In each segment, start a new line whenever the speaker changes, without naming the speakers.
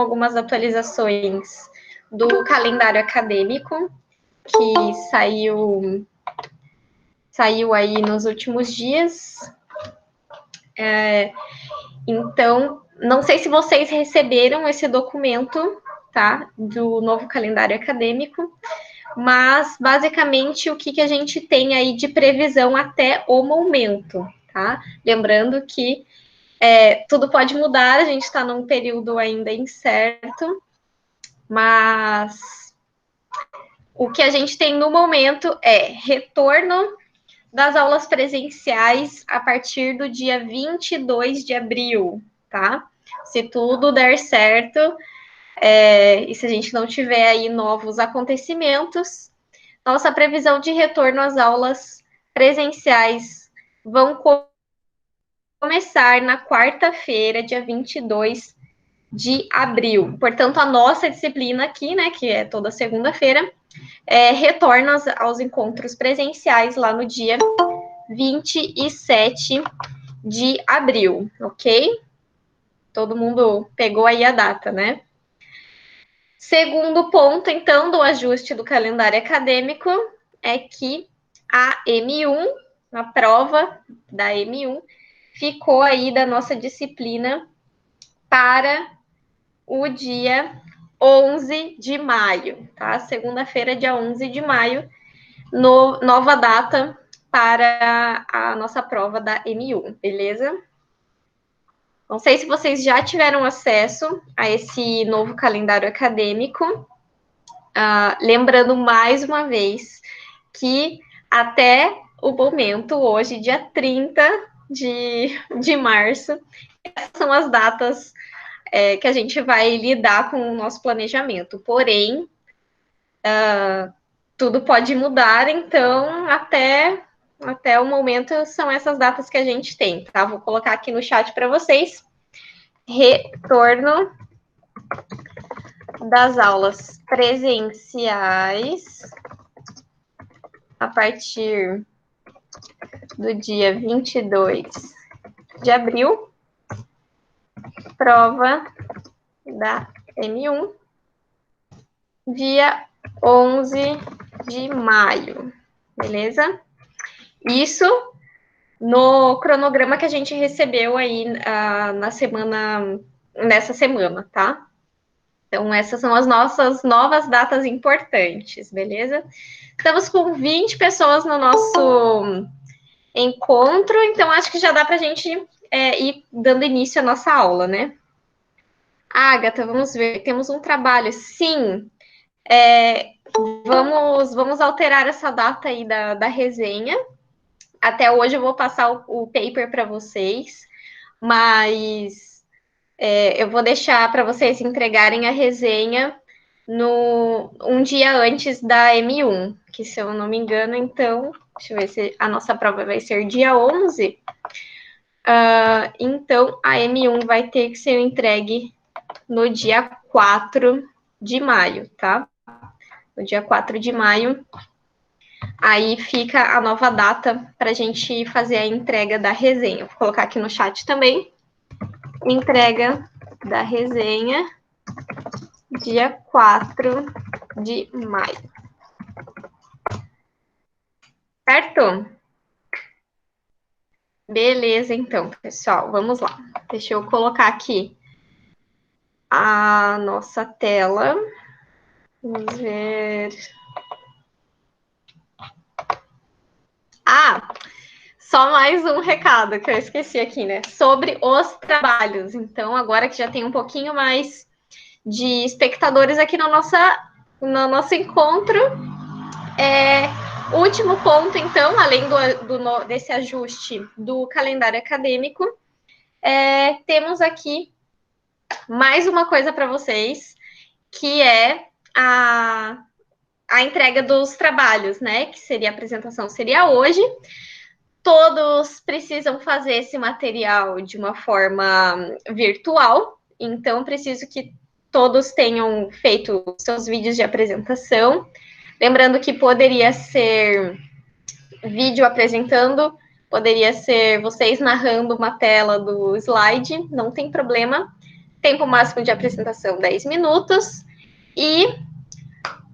algumas atualizações do calendário acadêmico, que saiu aí nos últimos dias. Então, não sei se vocês receberam esse documento, tá? Do novo calendário acadêmico, mas basicamente o que a gente tem aí de previsão até o momento, tá? Lembrando que tudo pode mudar, a gente está num período ainda incerto, mas o que a gente tem no momento é retorno das aulas presenciais a partir do dia 22 de abril, tá? Se tudo der certo, e se a gente não tiver aí novos acontecimentos, nossa previsão de retorno às aulas presenciais vão começar na quarta-feira, dia 22 de abril. Portanto, a nossa disciplina aqui, né, que é toda segunda-feira, retorna aos encontros presenciais lá no dia 27 de abril, ok? Todo mundo pegou aí a data, né? Segundo ponto, então, do ajuste do calendário acadêmico é que a M1, a prova da M1, ficou aí da nossa disciplina para o dia 11 de maio, tá? Segunda-feira, dia 11 de maio, nova data para a nossa prova da M1, beleza? Não sei se vocês já tiveram acesso a esse novo calendário acadêmico. Lembrando mais uma vez que até o momento, hoje, dia 30 de março, essas são as datas que a gente vai lidar com o nosso planejamento. Porém, tudo pode mudar, então até o momento são essas datas que a gente tem, tá? Vou colocar aqui no chat para vocês. Retorno das aulas presenciais a partir do dia 22 de abril, prova da M1, dia 11 de maio, beleza? Isso no cronograma que a gente recebeu aí nessa semana, tá? Então, essas são as nossas novas datas importantes, beleza? Estamos com 20 pessoas no nosso encontro, então acho que já dá para a gente ir dando início à nossa aula, né? Agatha, vamos ver, temos um trabalho. Sim, vamos alterar essa data aí da resenha. Até hoje eu vou passar o paper para vocês, mas eu vou deixar para vocês entregarem a resenha um dia antes da M1, que se eu não me engano, então, deixa eu ver se a nossa prova vai ser dia 11. Então, a M1 vai ter que ser entregue no dia 4 de maio, tá? No dia 4 de maio, aí fica a nova data para a gente fazer a entrega da resenha. Vou colocar aqui no chat também. Entrega da resenha, dia 4 de maio. Certo? Beleza, então, pessoal, vamos lá. Deixa eu colocar aqui a nossa tela. Vamos ver. Só mais um recado que eu esqueci aqui, né? Sobre os trabalhos. Então, agora que já tem um pouquinho mais de espectadores aqui no nosso encontro, último ponto, então, além desse ajuste do calendário acadêmico, temos aqui mais uma coisa para vocês, que é a entrega dos trabalhos, né? Que seria a apresentação, seria hoje. Todos precisam fazer esse material de uma forma virtual, então preciso que todos tenham feito seus vídeos de apresentação. Lembrando que poderia ser vídeo apresentando, poderia ser vocês narrando uma tela do slide, não tem problema. tempo máximo de apresentação 10 minutos, e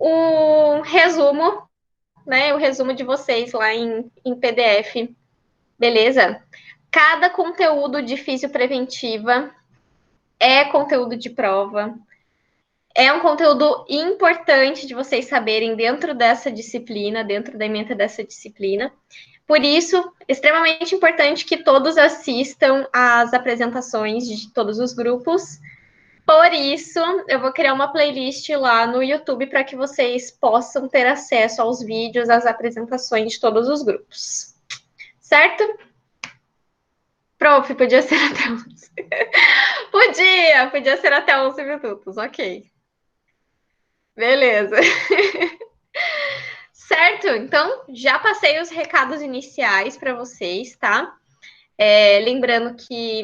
o resumo, né? O resumo de vocês lá em PDF, beleza? Cada conteúdo de fisiopreventiva é conteúdo de prova. É um conteúdo importante de vocês saberem dentro dessa disciplina, dentro da ementa dessa disciplina. Por isso, extremamente importante que todos assistam às apresentações de todos os grupos. Por isso, eu vou criar uma playlist lá no YouTube para que vocês possam ter acesso aos vídeos, às apresentações de todos os grupos. Certo? Prof, podia ser até 11. Podia ser até 11 minutos, ok. Beleza. Certo? Então, já passei os recados iniciais para vocês, tá? Lembrando que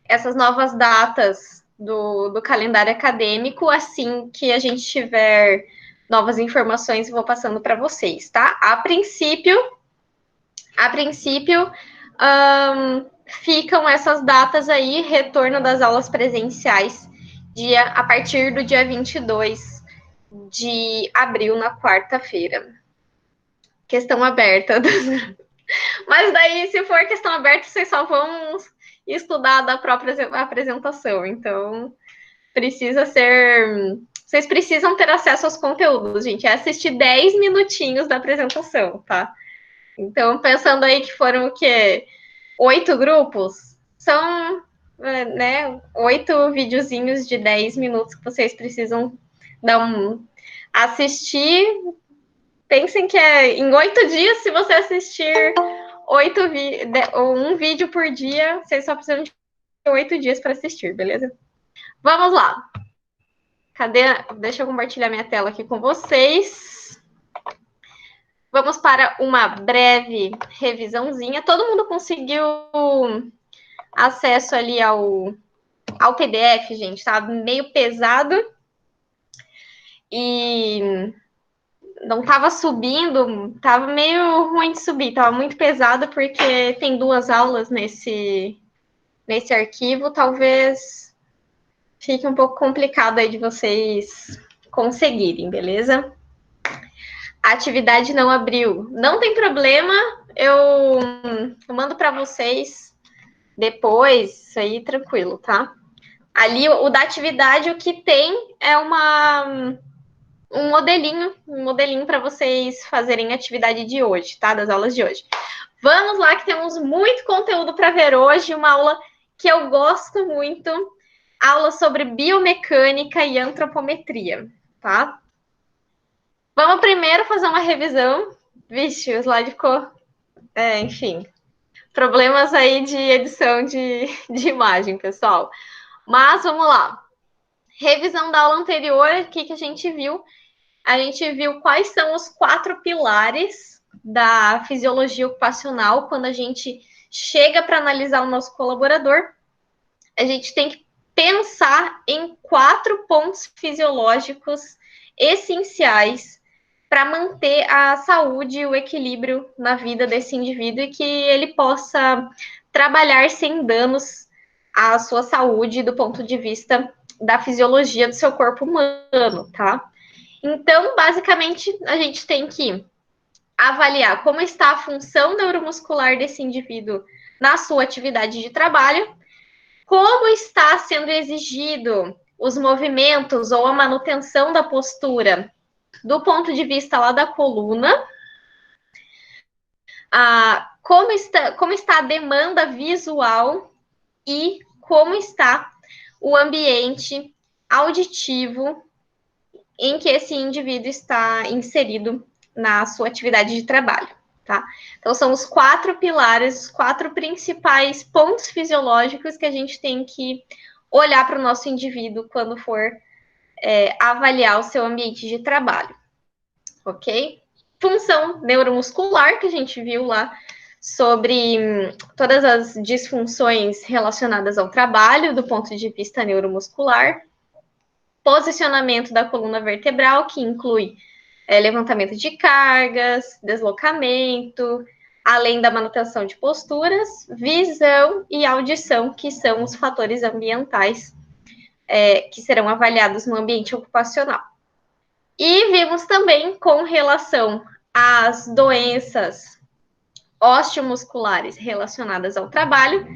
essas novas datas do calendário acadêmico, assim que a gente tiver novas informações, eu vou passando para vocês, tá? A princípio, ficam essas datas aí, retorno das aulas presenciais, a partir do dia 22 de abril, na quarta-feira. Questão aberta. Mas daí, se for questão aberta, vocês só vão estudar da própria apresentação. Então, vocês precisam ter acesso aos conteúdos, gente. É assistir 10 minutinhos da apresentação, tá? Então, pensando aí que foram o quê? 8 grupos? São, né, 8 videozinhos de 10 minutos que vocês precisam assistir. Pensem que em 8 dias, se você assistir um vídeo por dia, vocês só precisam de 8 dias para assistir, beleza? Vamos lá. Cadê? Deixa eu compartilhar minha tela aqui com vocês. Vamos para uma breve revisãozinha. Todo mundo conseguiu acesso ali ao PDF, gente? Tá meio pesado. E não estava subindo, estava meio ruim de subir, estava muito pesado, porque tem 2 aulas nesse arquivo, talvez fique um pouco complicado aí de vocês conseguirem, beleza? A atividade não abriu. Não tem problema, eu mando para vocês depois, isso aí tranquilo, tá? Ali, o da atividade, o que tem é um modelinho para vocês fazerem a atividade de hoje, tá? Das aulas de hoje. Vamos lá, que temos muito conteúdo para ver hoje, uma aula que eu gosto muito, aula sobre biomecânica e antropometria, tá? Vamos primeiro fazer uma revisão. Vixe, o slide ficou... enfim, problemas aí de edição de imagem, pessoal. Mas vamos lá. Revisão da aula anterior, o que a gente viu? A gente viu quais são os 4 pilares da fisiologia ocupacional. Quando a gente chega para analisar o nosso colaborador, a gente tem que pensar em 4 pontos fisiológicos essenciais para manter a saúde e o equilíbrio na vida desse indivíduo e que ele possa trabalhar sem danos à sua saúde do ponto de vista da fisiologia do seu corpo humano, tá? Então, basicamente, a gente tem que avaliar como está a função neuromuscular desse indivíduo na sua atividade de trabalho, como está sendo exigido os movimentos ou a manutenção da postura do ponto de vista lá da coluna, como está a demanda visual e como está o ambiente auditivo em que esse indivíduo está inserido na sua atividade de trabalho, tá? Então, são os 4 pilares, os 4 principais pontos fisiológicos que a gente tem que olhar para o nosso indivíduo quando for avaliar o seu ambiente de trabalho, ok? Função neuromuscular, que a gente viu lá sobre todas as disfunções relacionadas ao trabalho do ponto de vista neuromuscular. Posicionamento da coluna vertebral, que inclui levantamento de cargas, deslocamento, além da manutenção de posturas, visão e audição, que são os fatores ambientais que serão avaliados no ambiente ocupacional. E vimos também com relação às doenças osteomusculares relacionadas ao trabalho,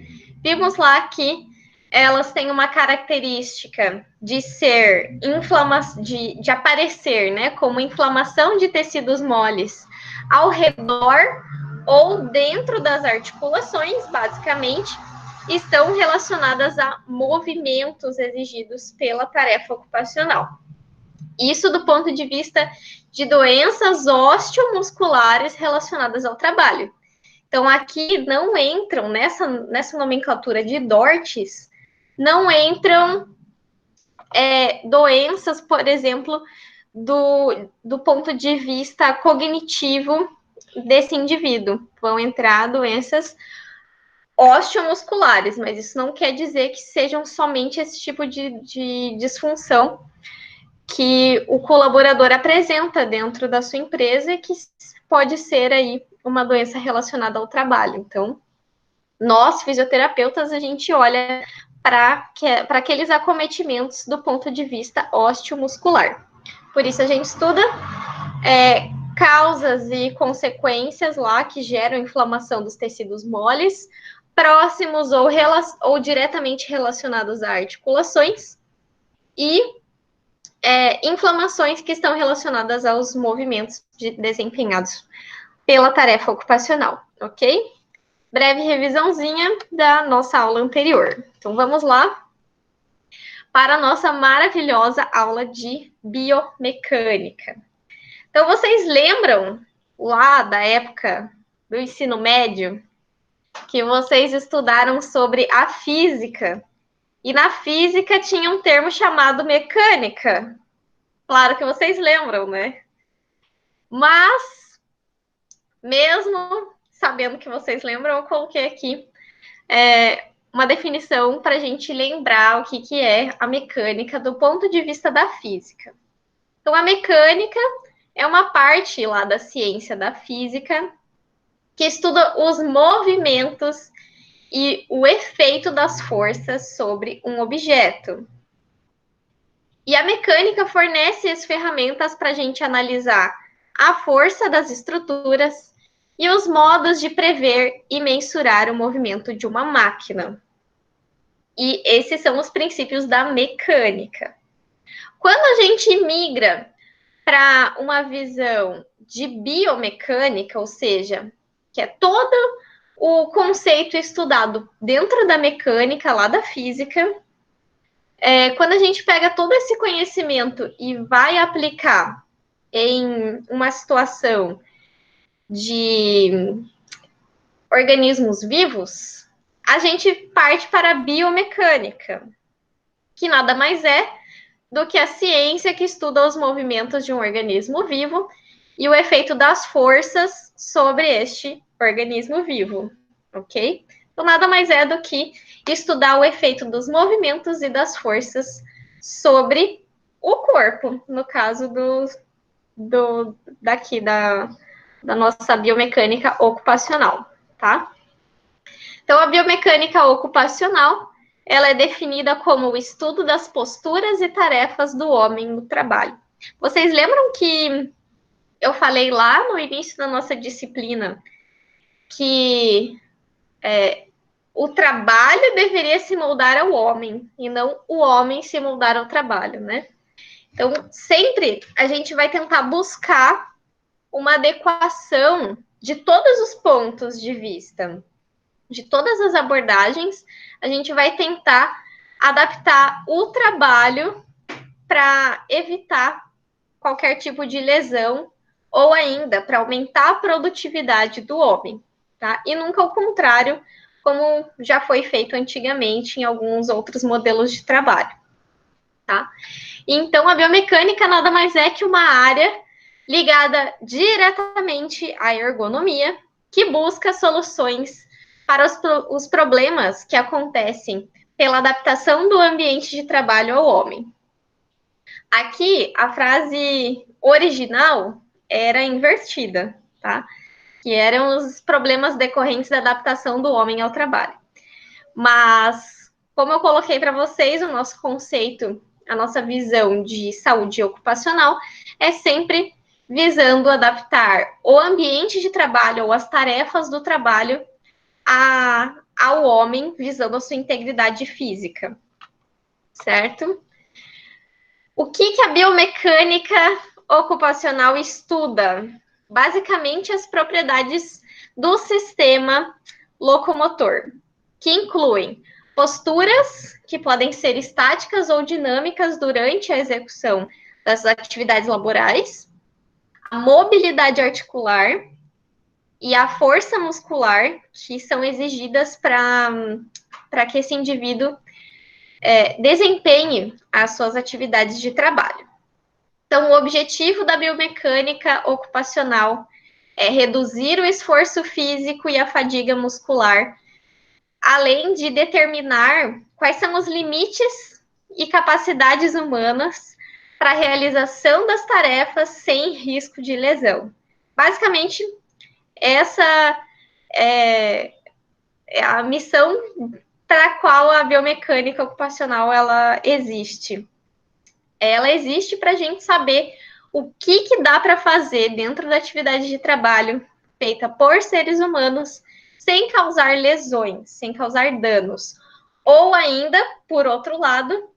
vimos lá que elas têm uma característica de ser de aparecer, né, como inflamação de tecidos moles ao redor ou dentro das articulações, basicamente, estão relacionadas a movimentos exigidos pela tarefa ocupacional. Isso do ponto de vista de doenças osteomusculares relacionadas ao trabalho. Então, aqui não entram, nessa nomenclatura de DORTs, não entram doenças, por exemplo, do ponto de vista cognitivo desse indivíduo. Vão entrar doenças osteomusculares, mas isso não quer dizer que sejam somente esse tipo de disfunção que o colaborador apresenta dentro da sua empresa e que pode ser aí uma doença relacionada ao trabalho. Então, nós, fisioterapeutas, a gente olha para aqueles acometimentos do ponto de vista osteomuscular. Por isso, a gente estuda causas e consequências lá que geram inflamação dos tecidos moles, próximos ou diretamente relacionados a articulações, e inflamações que estão relacionadas aos movimentos desempenhados pela tarefa ocupacional, ok? Breve revisãozinha da nossa aula anterior. Então, vamos lá para a nossa maravilhosa aula de biomecânica. Então, vocês lembram lá da época do ensino médio que vocês estudaram sobre a física? E na física tinha um termo chamado mecânica. Claro que vocês lembram, né? Mas, mesmo sabendo que vocês lembram, eu coloquei aqui uma definição para a gente lembrar o que é a mecânica do ponto de vista da física. Então, a mecânica é uma parte lá da ciência da física que estuda os movimentos e o efeito das forças sobre um objeto. E a mecânica fornece as ferramentas para a gente analisar a força das estruturas e os modos de prever e mensurar o movimento de uma máquina. E esses são os princípios da mecânica. Quando a gente migra para uma visão de biomecânica, ou seja, que é todo o conceito estudado dentro da mecânica, lá da física, quando a gente pega todo esse conhecimento e vai aplicar em uma situação de organismos vivos, a gente parte para a biomecânica, que nada mais é do que a ciência que estuda os movimentos de um organismo vivo e o efeito das forças sobre este organismo vivo, ok? Então, nada mais é do que estudar o efeito dos movimentos e das forças sobre o corpo, no caso da nossa biomecânica ocupacional, tá? Então, a biomecânica ocupacional, ela é definida como o estudo das posturas e tarefas do homem no trabalho. Vocês lembram que eu falei lá no início da nossa disciplina que o trabalho deveria se moldar ao homem e não o homem se moldar ao trabalho, né? Então, sempre a gente vai tentar buscar uma adequação de todos os pontos de vista, de todas as abordagens, a gente vai tentar adaptar o trabalho para evitar qualquer tipo de lesão ou ainda para aumentar a produtividade do homem, tá? E nunca o contrário, como já foi feito antigamente em alguns outros modelos de trabalho, tá? Então, a biomecânica nada mais é que uma área ligada diretamente à ergonomia, que busca soluções para os problemas que acontecem pela adaptação do ambiente de trabalho ao homem. Aqui, a frase original era invertida, tá? Que eram os problemas decorrentes da adaptação do homem ao trabalho. Mas como eu coloquei para vocês, o nosso conceito, a nossa visão de saúde ocupacional é sempre visando adaptar o ambiente de trabalho ou as tarefas do trabalho ao homem, visando a sua integridade física, certo? O que a biomecânica ocupacional estuda? Basicamente, as propriedades do sistema locomotor, que incluem posturas, que podem ser estáticas ou dinâmicas durante a execução das atividades laborais, a mobilidade articular e a força muscular, que são exigidas para que esse indivíduo desempenhe as suas atividades de trabalho. Então, o objetivo da biomecânica ocupacional é reduzir o esforço físico e a fadiga muscular, além de determinar quais são os limites e capacidades humanas para a realização das tarefas sem risco de lesão. Basicamente, essa é a missão para a qual a biomecânica ocupacional ela existe. Ela existe para a gente saber o que dá para fazer dentro da atividade de trabalho feita por seres humanos sem causar lesões, sem causar danos. Ou ainda, por outro lado,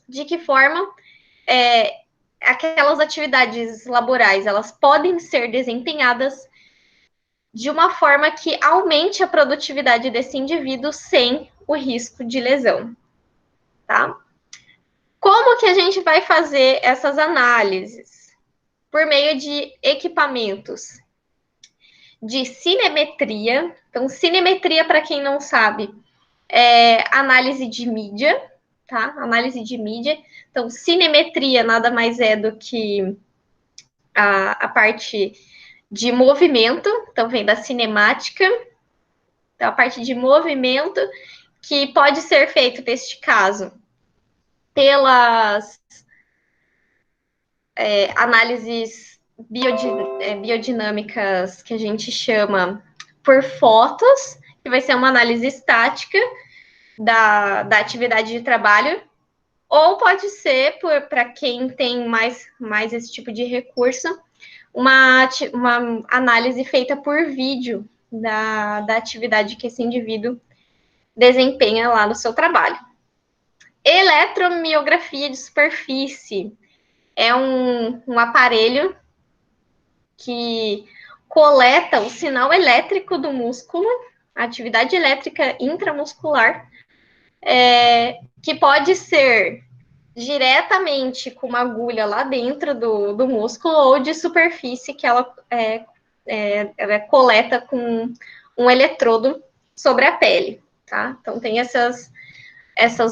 de que forma aquelas atividades laborais elas podem ser desempenhadas de uma forma que aumente a produtividade desse indivíduo sem o risco de lesão, tá? Como que a gente vai fazer essas análises? Por meio de equipamentos de cinemetria. Então, cinemetria, para quem não sabe, é análise de mídia, tá? Análise de mídia. Então, cinemetria nada mais é do que a parte de movimento, então vem da cinemática, então a parte de movimento, que pode ser feito, neste caso, pelas análises biodinâmicas que a gente chama por fotos, que vai ser uma análise estática da atividade de trabalho, ou pode ser, para quem tem mais esse tipo de recurso, uma análise feita por vídeo da atividade que esse indivíduo desempenha lá no seu trabalho. Eletromiografia de superfície é um aparelho que coleta o sinal elétrico do músculo, a atividade elétrica intramuscular, que pode ser diretamente com uma agulha lá dentro do músculo ou de superfície que ela coleta com um eletrodo sobre a pele, tá? Então tem essas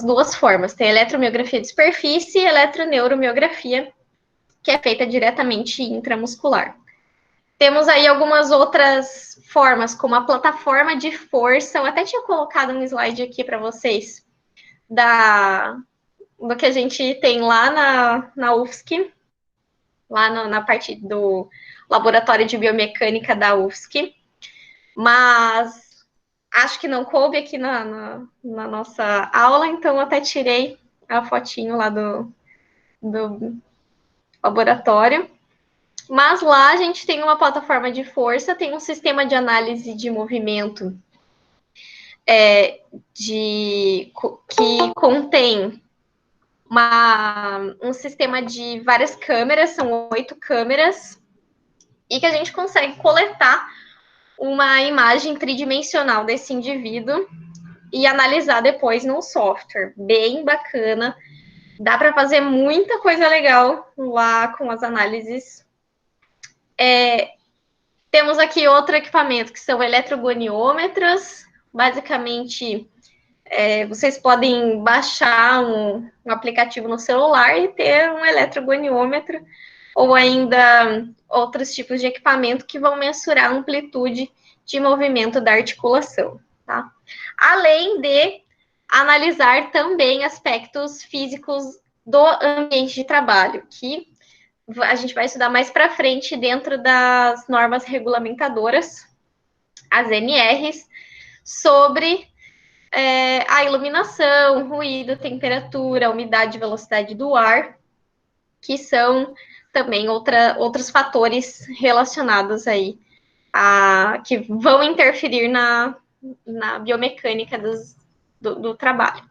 duas formas, tem eletromiografia de superfície e eletroneuromiografia, que é feita diretamente intramuscular. Temos aí algumas outras formas, como a plataforma de força. Eu até tinha colocado um slide aqui para vocês do que a gente tem lá na UFSC, lá na parte do Laboratório de Biomecânica da UFSC, mas acho que não coube aqui na nossa aula, então eu até tirei a fotinho lá do laboratório. Mas lá a gente tem uma plataforma de força, tem um sistema de análise de movimento que contém um sistema de várias câmeras, são 8 câmeras, e que a gente consegue coletar uma imagem tridimensional desse indivíduo e analisar depois no software. Bem bacana. Dá para fazer muita coisa legal lá com as análises. Temos aqui outro equipamento, que são eletrogoniômetros. Basicamente, vocês podem baixar um aplicativo no celular e ter um eletrogoniômetro, ou ainda outros tipos de equipamento que vão mensurar a amplitude de movimento da articulação, tá? Além de analisar também aspectos físicos do ambiente de trabalho, que a gente vai estudar mais para frente dentro das normas regulamentadoras, as NRs, sobre a iluminação, ruído, temperatura, umidade e velocidade do ar, que são também outros fatores relacionados aí que vão interferir na biomecânica do trabalho.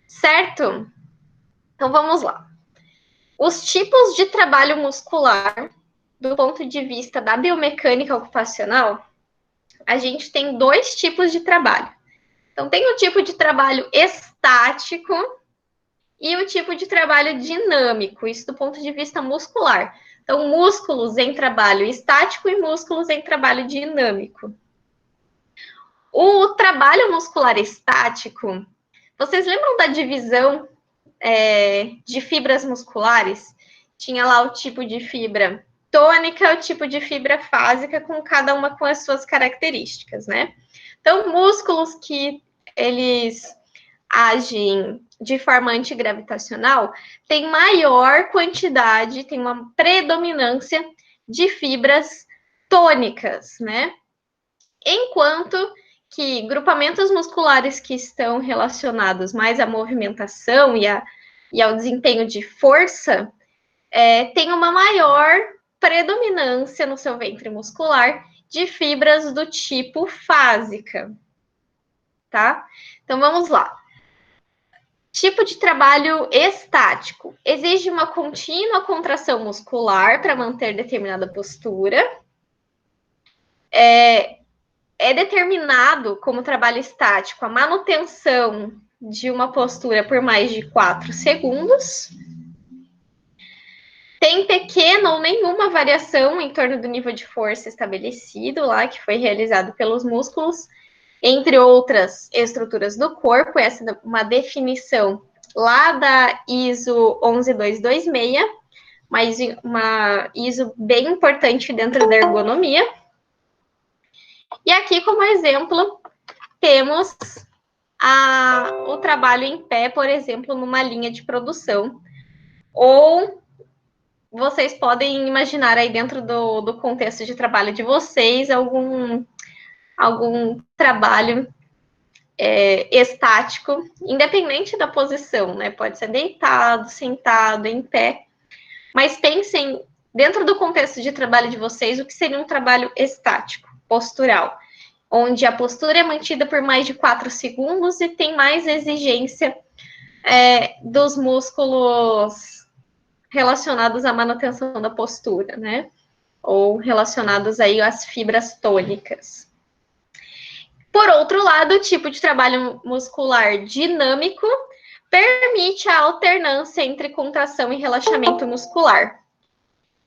Certo? Então vamos lá. Os tipos de trabalho muscular, do ponto de vista da biomecânica ocupacional, a gente tem dois tipos de trabalho. Então, tem o tipo de trabalho estático e o tipo de trabalho dinâmico, isso do ponto de vista muscular. Então, músculos em trabalho estático e músculos em trabalho dinâmico. O trabalho muscular estático, vocês lembram da divisão de fibras musculares? Tinha lá o tipo de fibra tônica, o tipo de fibra fásica, com cada uma com as suas características, né? Então, músculos que eles agem de forma antigravitacional têm maior quantidade, tem uma predominância de fibras tônicas, né? Enquanto que grupamentos musculares que estão relacionados mais à movimentação e ao desempenho de força têm uma maior predominância no seu ventre muscular de fibras do tipo fásica, tá? Então vamos lá. Tipo de trabalho estático. Exige uma contínua contração muscular para manter determinada postura. É determinado como trabalho estático a manutenção de uma postura por mais de 4 segundos. Tem pequena ou nenhuma variação em torno do nível de força estabelecido lá, que foi realizado pelos músculos, entre outras estruturas do corpo. Essa é uma definição lá da ISO 11226, mas uma ISO bem importante dentro da ergonomia. E aqui, como exemplo, temos o trabalho em pé, por exemplo, numa linha de produção. Ou vocês podem imaginar aí dentro do contexto de trabalho de vocês algum trabalho estático, independente da posição, né? Pode ser deitado, sentado, em pé. Mas pensem, dentro do contexto de trabalho de vocês, o que seria um trabalho estático, postural, onde a postura é mantida por mais de 4 segundos e tem mais exigência dos músculos relacionados à manutenção da postura, né? Ou relacionados aí às fibras tônicas. Por outro lado, o tipo de trabalho muscular dinâmico permite a alternância entre contração e relaxamento muscular.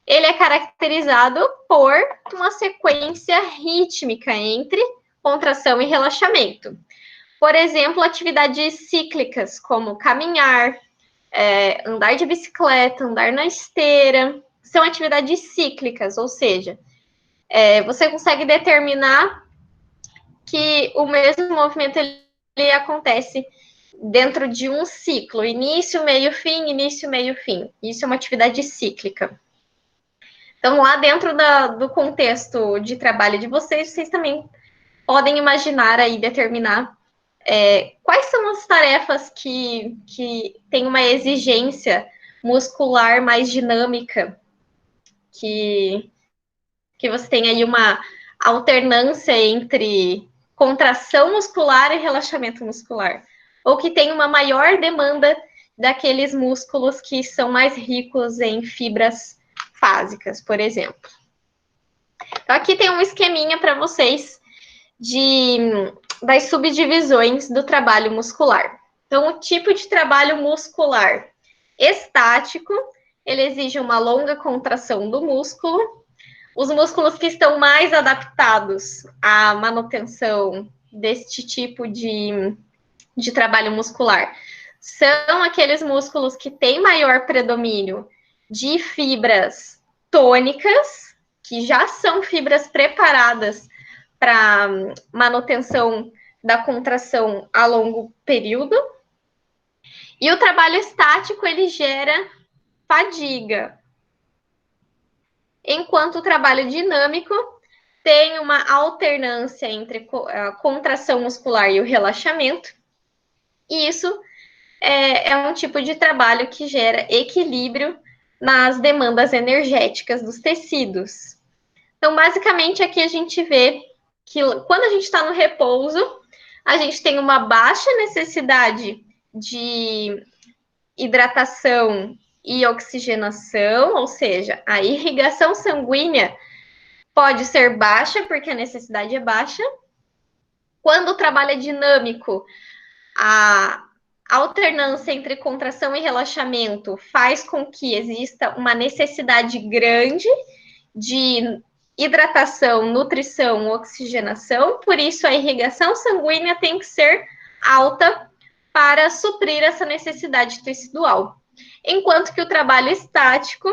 Ele é caracterizado por uma sequência rítmica entre contração e relaxamento. Por exemplo, atividades cíclicas, como caminhar, andar de bicicleta, andar na esteira, são atividades cíclicas, ou seja, você consegue determinar que o mesmo movimento ele acontece dentro de um ciclo, início, meio, fim, início, meio, fim. Isso é uma atividade cíclica. Então, lá dentro do contexto de trabalho de vocês também podem imaginar aí, determinar quais são as tarefas que têm uma exigência muscular mais dinâmica, que você tem aí uma alternância entre contração muscular e relaxamento muscular, ou que tem uma maior demanda daqueles músculos que são mais ricos em fibras fásicas, por exemplo. Então, aqui tem um esqueminha para vocês das subdivisões do trabalho muscular. Então, o tipo de trabalho muscular estático, ele exige uma longa contração do músculo. Os músculos que estão mais adaptados à manutenção deste tipo de trabalho muscular são aqueles músculos que têm maior predomínio de fibras tônicas, que já são fibras preparadas para manutenção da contração a longo período. E o trabalho estático, ele gera fadiga, enquanto o trabalho dinâmico tem uma alternância entre a contração muscular e o relaxamento, e isso é um tipo de trabalho que gera equilíbrio nas demandas energéticas dos tecidos. Então, basicamente, aqui a gente vê que quando a gente está no repouso, a gente tem uma baixa necessidade de hidratação e oxigenação, ou seja, a irrigação sanguínea pode ser baixa, porque a necessidade é baixa. Quando o trabalho é dinâmico, a alternância entre contração e relaxamento faz com que exista uma necessidade grande de hidratação, nutrição, oxigenação, por isso a irrigação sanguínea tem que ser alta para suprir essa necessidade tecidual. Enquanto que o trabalho estático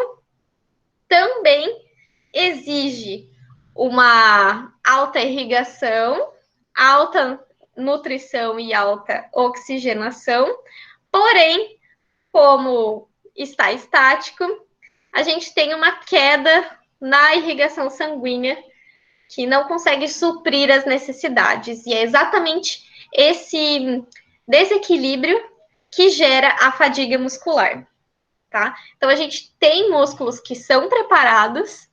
também exige uma alta irrigação, alta nutrição e alta oxigenação, porém, como está estático, a gente tem uma queda na irrigação sanguínea que não consegue suprir as necessidades. E é exatamente esse desequilíbrio que gera a fadiga muscular, tá? Então, a gente tem músculos que são preparados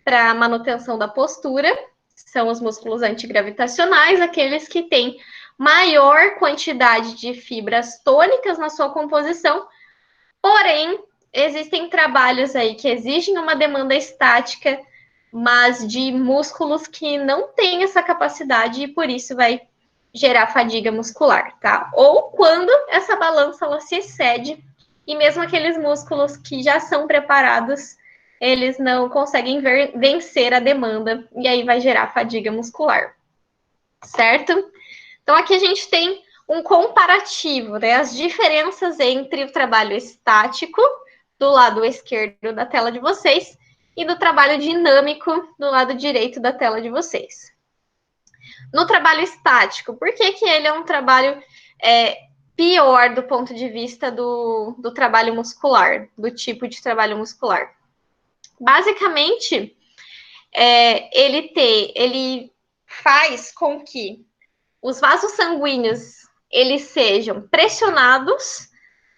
para a manutenção da postura, são os músculos antigravitacionais, aqueles que têm maior quantidade de fibras tônicas na sua composição, porém, existem trabalhos aí que exigem uma demanda estática, mas de músculos que não têm essa capacidade e por isso vai gerar fadiga muscular, tá? Ou quando essa balança ela se excede e mesmo aqueles músculos que já são preparados, eles não conseguem vencer a demanda e aí vai gerar fadiga muscular, certo? Então aqui a gente tem um comparativo, né? As diferenças entre o trabalho estático do lado esquerdo da tela de vocês e do trabalho dinâmico do lado direito da tela de vocês. No trabalho estático, por que ele é um trabalho pior do ponto de vista do trabalho muscular, do tipo de trabalho muscular? Basicamente, ele faz com que os vasos sanguíneos eles sejam pressionados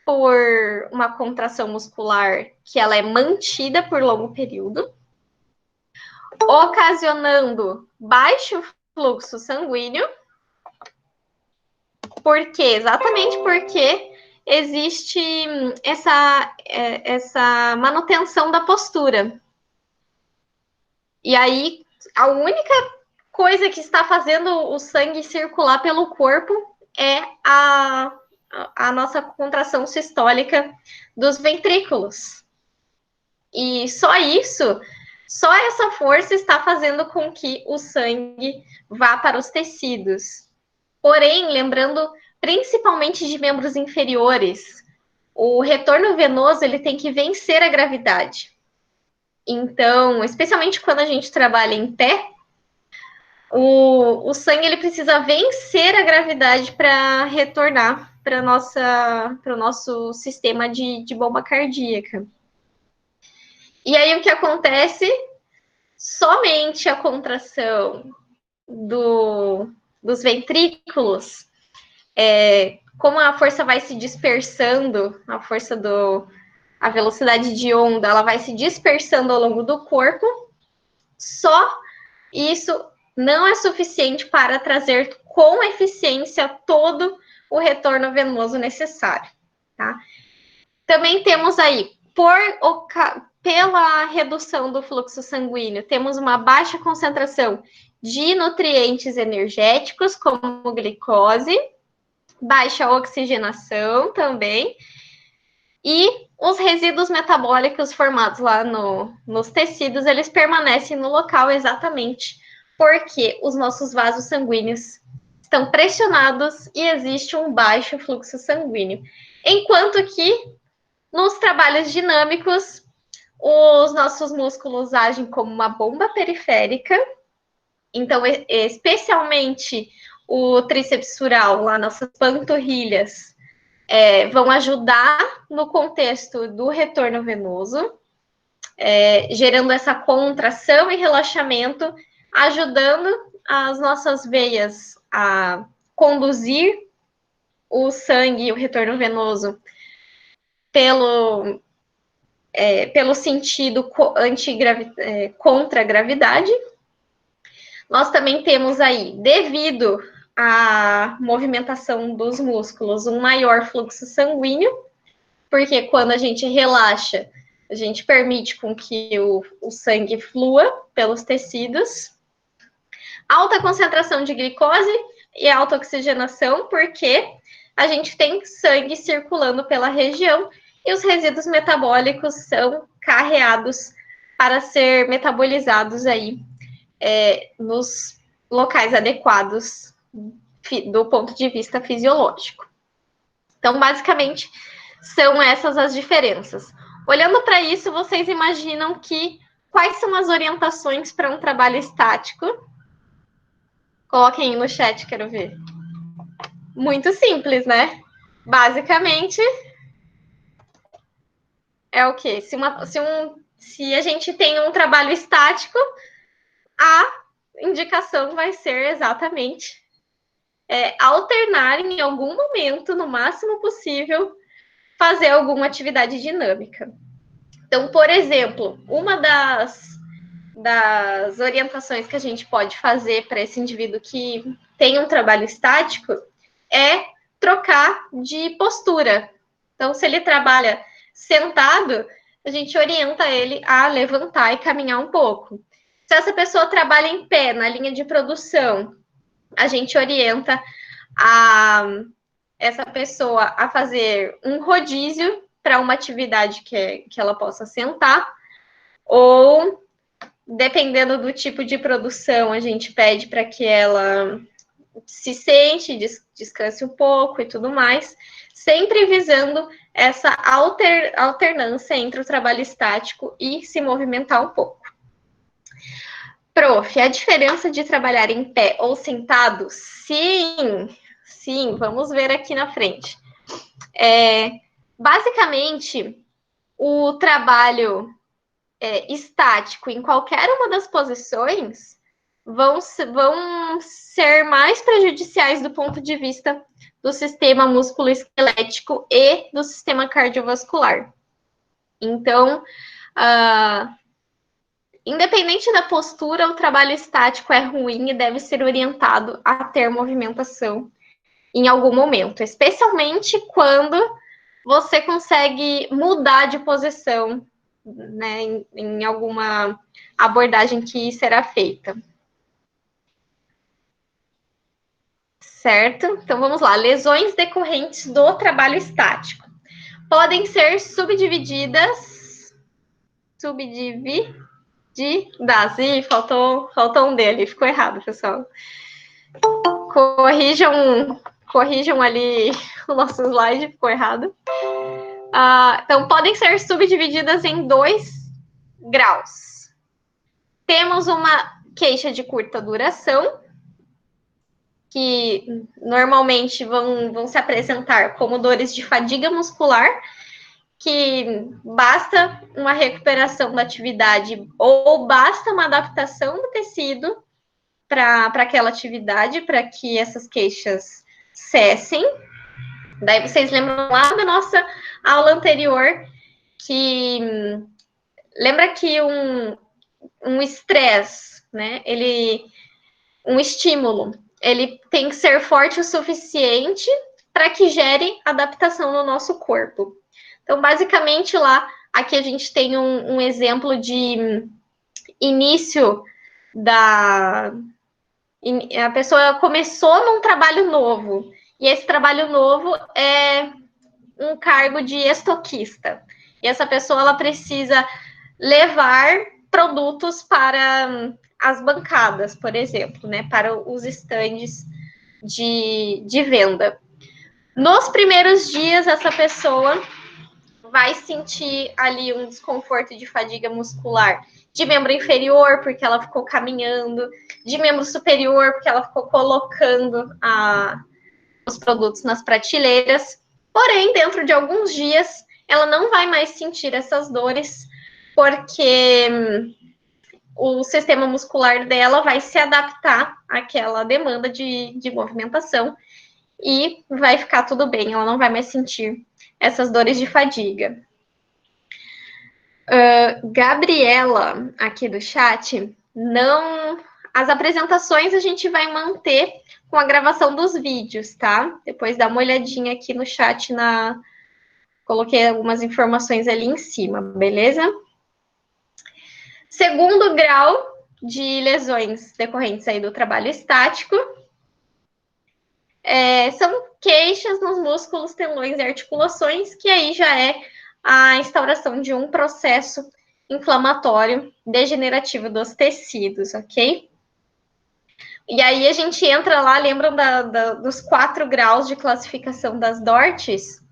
por uma contração muscular que ela é mantida por longo período, ocasionando baixo fluxo sanguíneo, exatamente porque existe essa manutenção da postura. E aí, a única coisa que está fazendo o sangue circular pelo corpo é a nossa contração sistólica dos ventrículos. E só isso, só essa força está fazendo com que o sangue vá para os tecidos. Porém, lembrando principalmente de membros inferiores, o retorno venoso ele tem que vencer a gravidade. Então, especialmente quando a gente trabalha em pé, o sangue ele precisa vencer a gravidade para retornar para o nosso sistema de bomba cardíaca. E aí o que acontece? Somente a contração dos ventrículos, como a força vai se dispersando, a velocidade de onda, ela vai se dispersando ao longo do corpo, só isso não é suficiente para trazer com eficiência todo o retorno venoso necessário, tá? Também temos aí, pela redução do fluxo sanguíneo, temos uma baixa concentração de nutrientes energéticos, como glicose, baixa oxigenação também, e os resíduos metabólicos formados lá nos tecidos, eles permanecem no local exatamente porque os nossos vasos sanguíneos estão pressionados e existe um baixo fluxo sanguíneo. Enquanto que nos trabalhos dinâmicos, os nossos músculos agem como uma bomba periférica, então, especialmente o tríceps sural, lá nossas panturrilhas, vão ajudar no contexto do retorno venoso, gerando essa contração e relaxamento ajudando as nossas veias a conduzir o sangue e o retorno venoso pelo sentido contra a gravidade. Nós também temos aí, devido à movimentação dos músculos, um maior fluxo sanguíneo, porque quando a gente relaxa, a gente permite com que o sangue flua pelos tecidos. Alta concentração de glicose e alta oxigenação, porque a gente tem sangue circulando pela região e os resíduos metabólicos são carreados para ser metabolizados aí nos locais adequados do ponto de vista fisiológico. Então, basicamente, são essas as diferenças. Olhando para isso, vocês imaginam que quais são as orientações para um trabalho estático? Coloquem aí no chat, quero ver. Muito simples, né? Basicamente, é o quê? Se a gente tem um trabalho estático, a indicação vai ser exatamente alternar em algum momento, no máximo possível, fazer alguma atividade dinâmica. Então, por exemplo, uma das orientações que a gente pode fazer para esse indivíduo que tem um trabalho estático é trocar de postura. Então, se ele trabalha sentado, a gente orienta ele a levantar e caminhar um pouco. Se essa pessoa trabalha em pé, na linha de produção, a gente orienta essa pessoa a fazer um rodízio para uma atividade que ela possa sentar, ou, dependendo do tipo de produção, a gente pede para que ela se sente, descanse um pouco e tudo mais, sempre visando essa alternância entre o trabalho estático e se movimentar um pouco. Prof, a diferença de trabalhar em pé ou sentado? Sim, vamos ver aqui na frente. Basicamente, o trabalho estático em qualquer uma das posições vão ser mais prejudiciais do ponto de vista do sistema musculoesquelético e do sistema cardiovascular. Então, independente da postura, o trabalho estático é ruim e deve ser orientado a ter movimentação em algum momento, especialmente quando você consegue mudar de posição, né, em alguma abordagem que será feita. Certo? Então, vamos lá. Lesões decorrentes do trabalho estático. Podem ser subdivididas. Ih, faltou um dele. Ficou errado, pessoal. Corrijam ali o nosso slide, ficou errado. Então, podem ser subdivididas em 2 graus. Temos uma queixa de curta duração, que normalmente vão se apresentar como dores de fadiga muscular, que basta uma recuperação da atividade ou basta uma adaptação do tecido para aquela atividade, para que essas queixas cessem. Daí vocês lembram lá da nossa aula anterior que lembra que um estresse, né? Um estímulo, ele tem que ser forte o suficiente para que gere adaptação no nosso corpo. Então, basicamente, aqui a gente tem um exemplo de início a pessoa começou num trabalho novo, e esse trabalho novo é um cargo de estoquista. E essa pessoa, ela precisa levar produtos para as bancadas, por exemplo, né, para os estandes de venda. Nos primeiros dias, essa pessoa vai sentir ali um desconforto de fadiga muscular de membro inferior, porque ela ficou caminhando, de membro superior, porque ela ficou colocando os produtos nas prateleiras. Porém, dentro de alguns dias, ela não vai mais sentir essas dores, porque o sistema muscular dela vai se adaptar àquela demanda de movimentação e vai ficar tudo bem, ela não vai mais sentir essas dores de fadiga. Gabriela, aqui do chat, não. As apresentações a gente vai manter com a gravação dos vídeos, tá? Depois dá uma olhadinha aqui no chat Coloquei algumas informações ali em cima, beleza? Segundo grau de lesões decorrentes aí do trabalho estático são queixas nos músculos, tendões e articulações, que aí já é a instauração de um processo inflamatório degenerativo dos tecidos, ok? E aí a gente entra lá, lembram dos 4 graus de classificação das DORTs?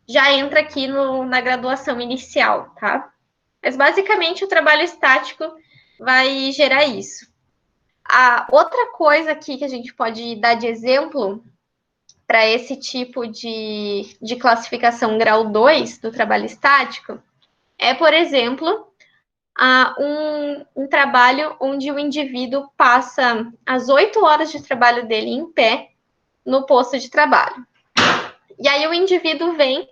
Já entra aqui na graduação inicial, tá? Mas basicamente o trabalho estático vai gerar isso. A outra coisa aqui que a gente pode dar de exemplo para esse tipo de classificação grau 2 do trabalho estático é, por exemplo, um trabalho onde o indivíduo passa as 8 horas de trabalho dele em pé no posto de trabalho. E aí o indivíduo vem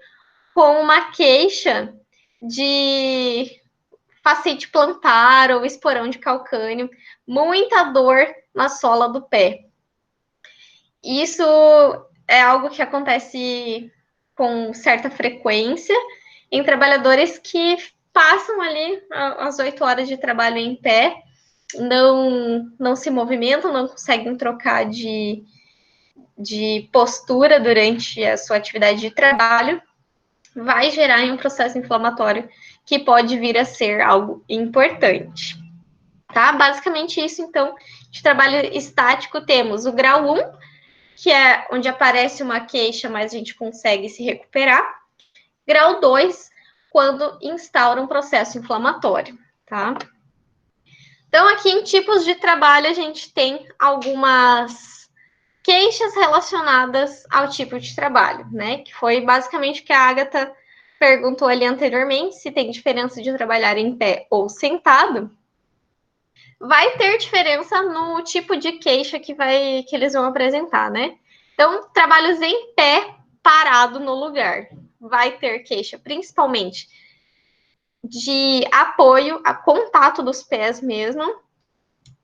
com uma queixa de fascite plantar ou esporão de calcâneo, muita dor na sola do pé. Isso é algo que acontece com certa frequência em trabalhadores que passam ali as 8 horas de trabalho em pé, não se movimentam, não conseguem trocar de postura durante a sua atividade de trabalho, vai gerar um processo inflamatório que pode vir a ser algo importante. Tá? Basicamente isso, então, de trabalho estático, temos o grau 1, que é onde aparece uma queixa, mas a gente consegue se recuperar. Grau 2, quando instaura um processo inflamatório, tá? Então, aqui em tipos de trabalho, a gente tem algumas queixas relacionadas ao tipo de trabalho, né? Que foi basicamente o que a Agatha perguntou ali anteriormente, se tem diferença de trabalhar em pé ou sentado. Vai ter diferença no tipo de queixa que eles vão apresentar, né? Então, trabalhos em pé, parado no lugar. Vai ter queixa, principalmente, de apoio a contato dos pés mesmo,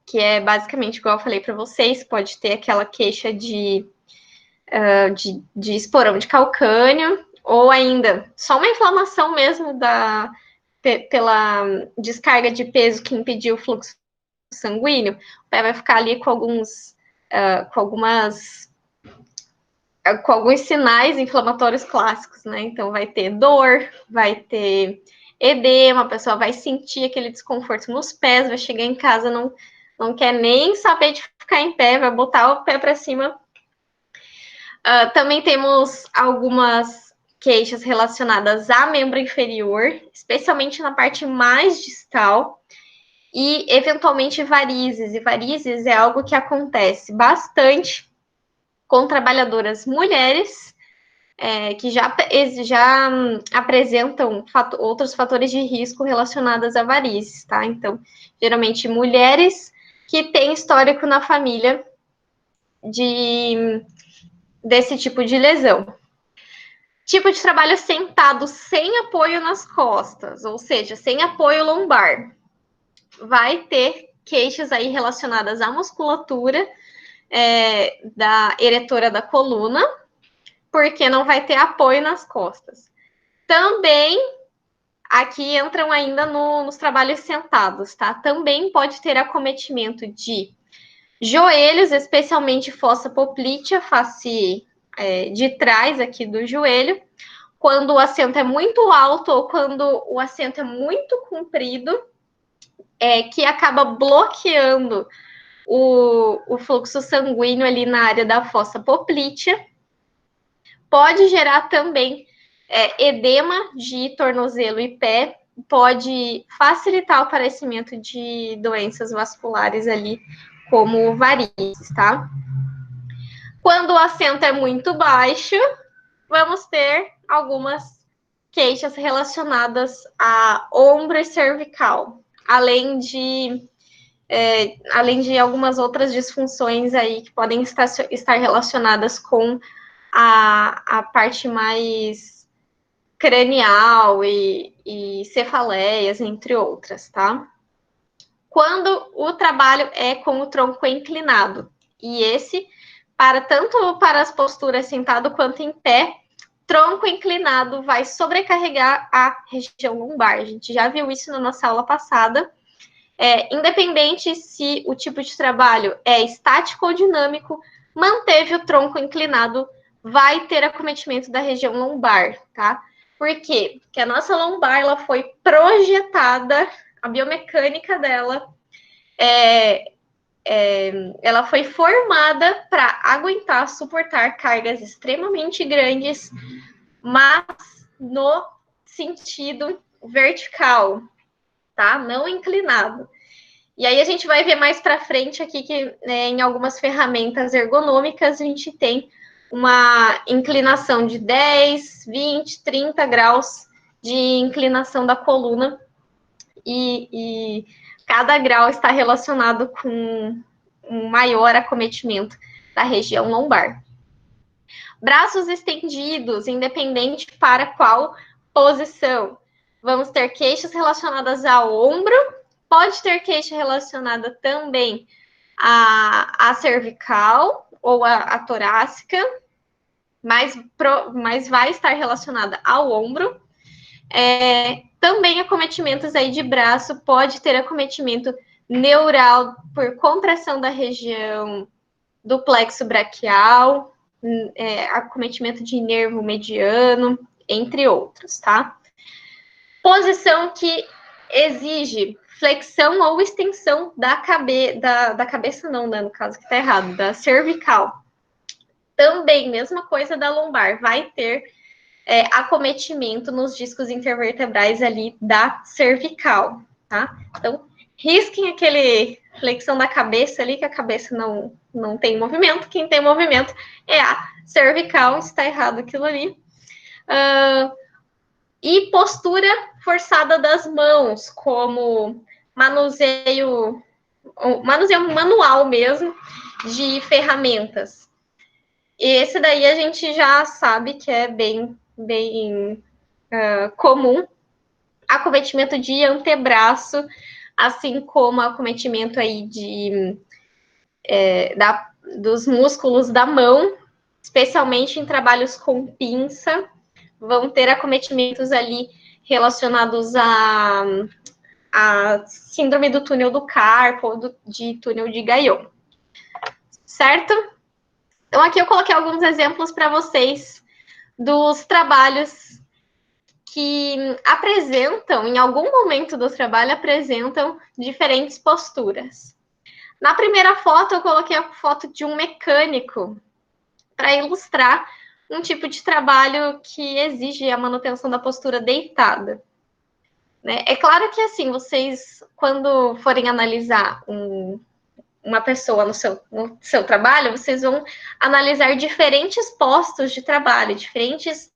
que é basicamente, igual eu falei para vocês, pode ter aquela queixa de esporão de calcânio, ou ainda só uma inflamação mesmo pela descarga de peso que impediu o fluxo sanguíneo, o pé vai ficar ali com alguns sinais inflamatórios clássicos, né? Então vai ter dor, vai ter edema, a pessoa vai sentir aquele desconforto nos pés, vai chegar em casa, não quer nem saber de ficar em pé, vai botar o pé para cima. Também temos algumas queixas relacionadas a membro inferior, especialmente na parte mais distal, e eventualmente varizes. E varizes é algo que acontece bastante com trabalhadoras mulheres, que já apresentam outros fatores de risco relacionados a varizes, tá? Então, geralmente mulheres que têm histórico na família desse tipo de lesão. Tipo de trabalho sentado sem apoio nas costas, ou seja, sem apoio lombar. Vai ter queixas aí relacionadas à musculatura da eretora da coluna, porque não vai ter apoio nas costas. Também, aqui entram ainda nos trabalhos sentados, tá? Também pode ter acometimento de joelhos, especialmente fossa poplítea, face de trás aqui do joelho, quando o assento é muito alto ou quando o assento é muito comprido, que acaba bloqueando o fluxo sanguíneo ali na área da fossa poplítea. Pode gerar também edema de tornozelo e pé, pode facilitar o aparecimento de doenças vasculares ali, como varizes, tá? Quando o assento é muito baixo, vamos ter algumas queixas relacionadas a ombro e cervical, além de além de algumas outras disfunções aí que podem estar relacionadas com a parte mais cranial e cefaleias, entre outras, tá? Quando o trabalho é com o tronco inclinado, e esse, tanto para as posturas sentado quanto em pé, tronco inclinado vai sobrecarregar a região lombar. A gente já viu isso na nossa aula passada. Independente se o tipo de trabalho é estático ou dinâmico, manteve o tronco inclinado, vai ter acometimento da região lombar, tá? Por quê? Porque a nossa lombar, ela foi projetada, a biomecânica dela, ela foi formada para aguentar, suportar cargas extremamente grandes, mas no sentido vertical, tá? Não inclinado. E aí a gente vai ver mais para frente aqui que em algumas ferramentas ergonômicas a gente tem uma inclinação de 10, 20, 30 graus de inclinação da coluna e cada grau está relacionado com um maior acometimento da região lombar. Braços estendidos, independente para qual posição. Vamos ter queixas relacionadas ao ombro, pode ter queixa relacionada também à cervical ou à torácica, mas vai estar relacionada ao ombro. Também acometimentos aí de braço, pode ter acometimento neural por compressão da região do plexo braquial, acometimento de nervo mediano, entre outros, tá? Posição que exige flexão ou extensão da cabeça, não, né, no caso que tá errado, da cervical. Também, mesma coisa da lombar, vai ter acometimento nos discos intervertebrais ali da cervical, tá? Então, risquem aquele flexão da cabeça ali, que a cabeça não tem movimento, quem tem movimento é a cervical, está errado aquilo ali. E postura forçada das mãos, como manuseio manual mesmo de ferramentas. Esse daí a gente já sabe que é bem comum. Acometimento de antebraço, assim como acometimento aí dos músculos da mão, especialmente em trabalhos com pinça, vão ter acometimentos ali relacionados a síndrome do túnel do carpo ou de túnel de Guyot. Certo? Então, aqui eu coloquei alguns exemplos para vocês dos trabalhos que apresentam, em algum momento do trabalho, apresentam diferentes posturas. Na primeira foto, eu coloquei a foto de um mecânico para ilustrar um tipo de trabalho que exige a manutenção da postura deitada. Né? É claro que, assim, vocês, quando forem analisar uma pessoa no seu trabalho, vocês vão analisar diferentes postos de trabalho, diferentes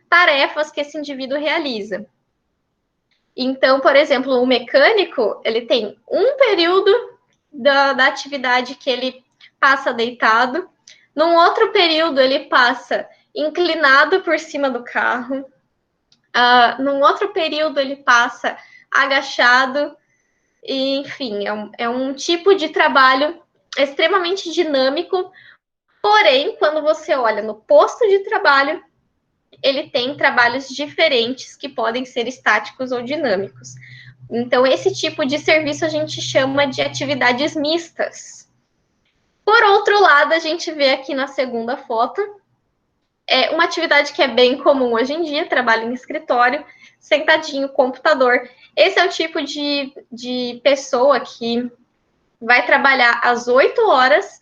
tarefas que esse indivíduo realiza. Então, por exemplo, o mecânico, ele tem um período da atividade que ele passa deitado, num outro período ele passa inclinado por cima do carro, num outro período ele passa agachado, e, enfim, é um tipo de trabalho extremamente dinâmico, porém, quando você olha no posto de trabalho, ele tem trabalhos diferentes que podem ser estáticos ou dinâmicos. Então, esse tipo de serviço a gente chama de atividades mistas. Por outro lado, a gente vê aqui na segunda foto, uma atividade que é bem comum hoje em dia, trabalho em escritório, sentadinho, computador. Esse é o tipo de pessoa que vai trabalhar às 8 horas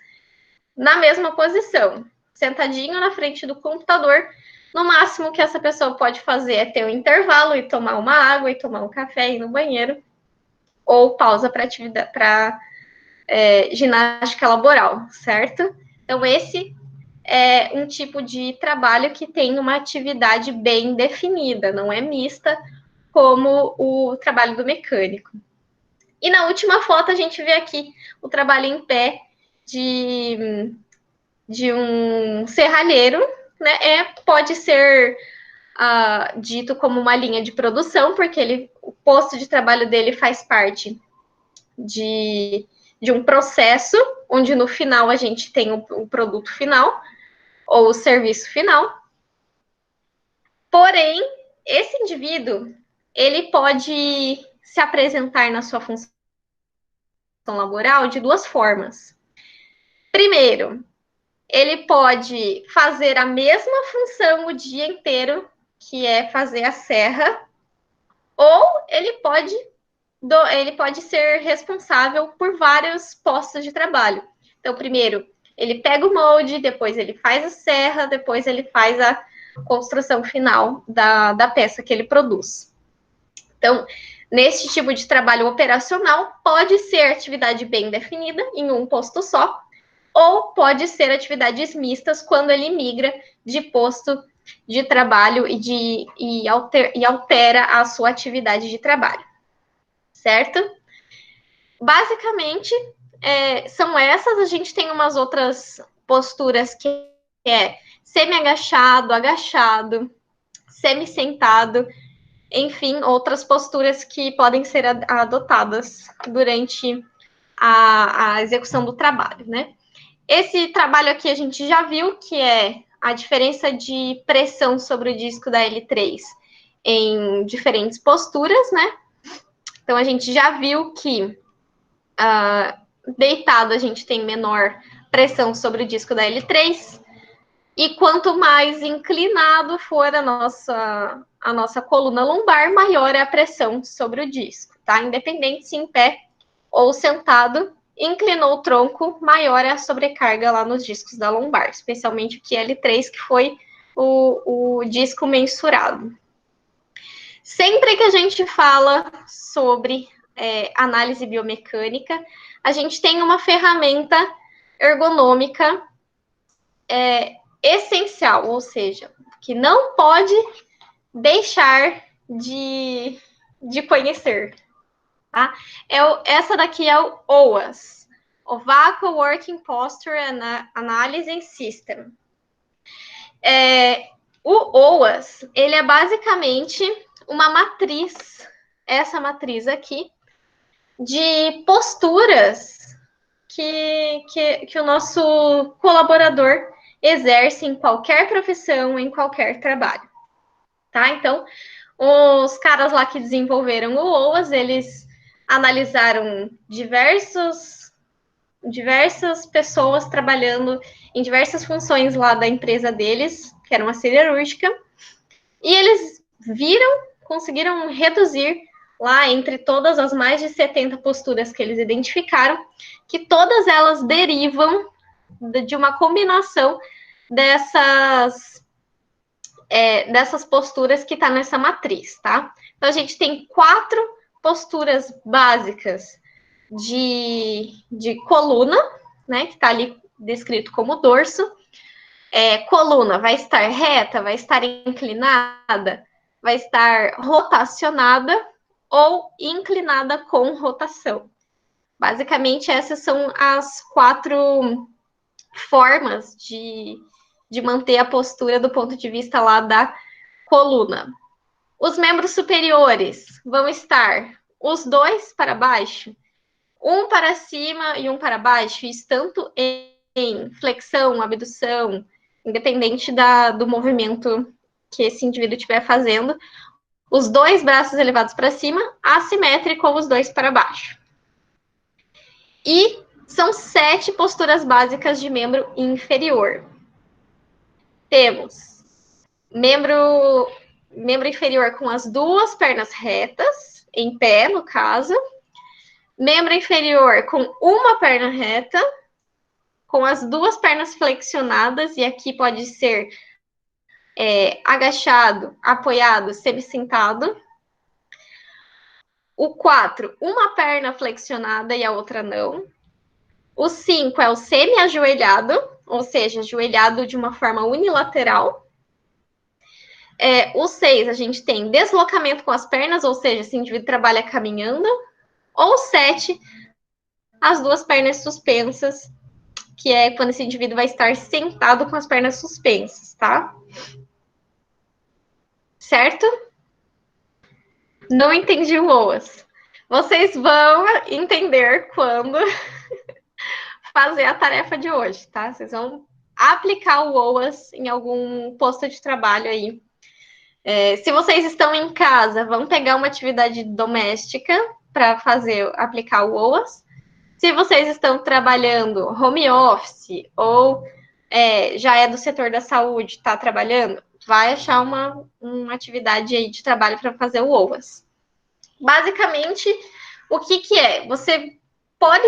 na mesma posição, sentadinho na frente do computador. No máximo que essa pessoa pode fazer é ter um intervalo e tomar uma água, e tomar um café, e ir no banheiro, ou pausa para ginástica laboral, certo? Então, esse é um tipo de trabalho que tem uma atividade bem definida, não é mista, como o trabalho do mecânico. E na última foto a gente vê aqui o trabalho em pé de um serralheiro, né? Pode ser dito como uma linha de produção, porque o posto de trabalho dele faz parte de um processo, onde no final a gente tem o produto final, ou o serviço final. Porém, esse indivíduo, ele pode se apresentar na sua função laboral de duas formas. Primeiro, ele pode fazer a mesma função o dia inteiro, que é fazer a serra, ou ele pode ser responsável por vários postos de trabalho. Então, primeiro, ele pega o molde, depois ele faz a serra, depois ele faz a construção final da peça que ele produz. Então, nesse tipo de trabalho operacional, pode ser atividade bem definida em um posto só, ou pode ser atividades mistas quando ele migra de posto de trabalho e altera a sua atividade de trabalho, certo? Basicamente, são essas. A gente tem umas outras posturas que é semi-agachado, agachado, semi-sentado, enfim, outras posturas que podem ser adotadas durante a execução do trabalho, né? Esse trabalho aqui a gente já viu que é a diferença de pressão sobre o disco da L3 em diferentes posturas, né? Então, a gente já viu que deitado a gente tem menor pressão sobre o disco da L3, e quanto mais inclinado for a nossa coluna lombar, maior é a pressão sobre o disco, tá? Independente se em pé ou sentado, inclinou o tronco, maior é a sobrecarga lá nos discos da lombar, especialmente o QL3, que foi o disco mensurado. Sempre que a gente fala sobre análise biomecânica, a gente tem uma ferramenta ergonômica essencial, ou seja, que não pode deixar de conhecer. Tá? Essa daqui é o OAS, Ovaco Working Posture Analysis System. O OAS, ele é basicamente uma matriz, essa matriz aqui, de posturas que o nosso colaborador exerce em qualquer profissão, em qualquer trabalho. Tá? Então, os caras lá que desenvolveram o OAS, eles analisaram diversas pessoas trabalhando em diversas funções lá da empresa deles, que era uma siderúrgica, e eles conseguiram reduzir lá entre todas as mais de 70 posturas que eles identificaram, que todas elas derivam de uma combinação dessas posturas que está nessa matriz, tá? Então, a gente tem 4 posturas básicas de coluna, né, que está ali descrito como dorso. Coluna vai estar reta, vai estar inclinada, vai estar rotacionada ou inclinada com rotação. Basicamente, essas são as 4 formas de manter a postura do ponto de vista lá da coluna. Os membros superiores vão estar os 2 para baixo, um para cima e um para baixo, isso tanto em flexão, abdução, independente do movimento que esse indivíduo estiver fazendo. Os 2 braços elevados para cima, assimétrico, ou os 2 para baixo. E são 7 posturas básicas de membro inferior. Temos membro inferior com as 2 pernas retas, em pé, no caso. Membro inferior com uma perna reta, com as 2 pernas flexionadas, e aqui pode ser agachado, apoiado, semi-sentado. O 4, uma perna flexionada e a outra não. O 5 é o semi-ajoelhado, ou seja, ajoelhado de uma forma unilateral. O 6, a gente tem deslocamento com as pernas, ou seja, esse indivíduo trabalha caminhando. Ou 7, as duas pernas suspensas, que é quando esse indivíduo vai estar sentado com as pernas suspensas, tá? Certo? Não entendi o OAS. Vocês vão entender quando fazer a tarefa de hoje, tá? Vocês vão aplicar o OAS em algum posto de trabalho aí. Se vocês estão em casa, vão pegar uma atividade doméstica para aplicar o OAS. Se vocês estão trabalhando home office ou já é do setor da saúde, está trabalhando, vai achar uma atividade aí de trabalho para fazer o OAS. Basicamente, o que é? Você pode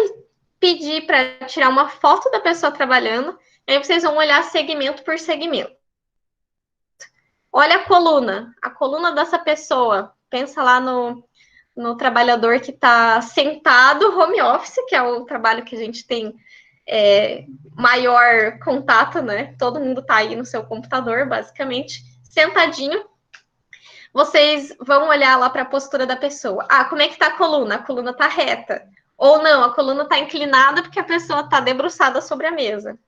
pedir para tirar uma foto da pessoa trabalhando, e aí vocês vão olhar segmento por segmento. Olha a coluna dessa pessoa. Pensa lá no trabalhador que está sentado, home office, que é o trabalho que a gente tem maior contato, né? Todo mundo está aí no seu computador, basicamente, sentadinho. Vocês vão olhar lá para a postura da pessoa. Ah, como é que está a coluna? A coluna está reta. Ou não, a coluna está inclinada porque a pessoa está debruçada sobre a mesa.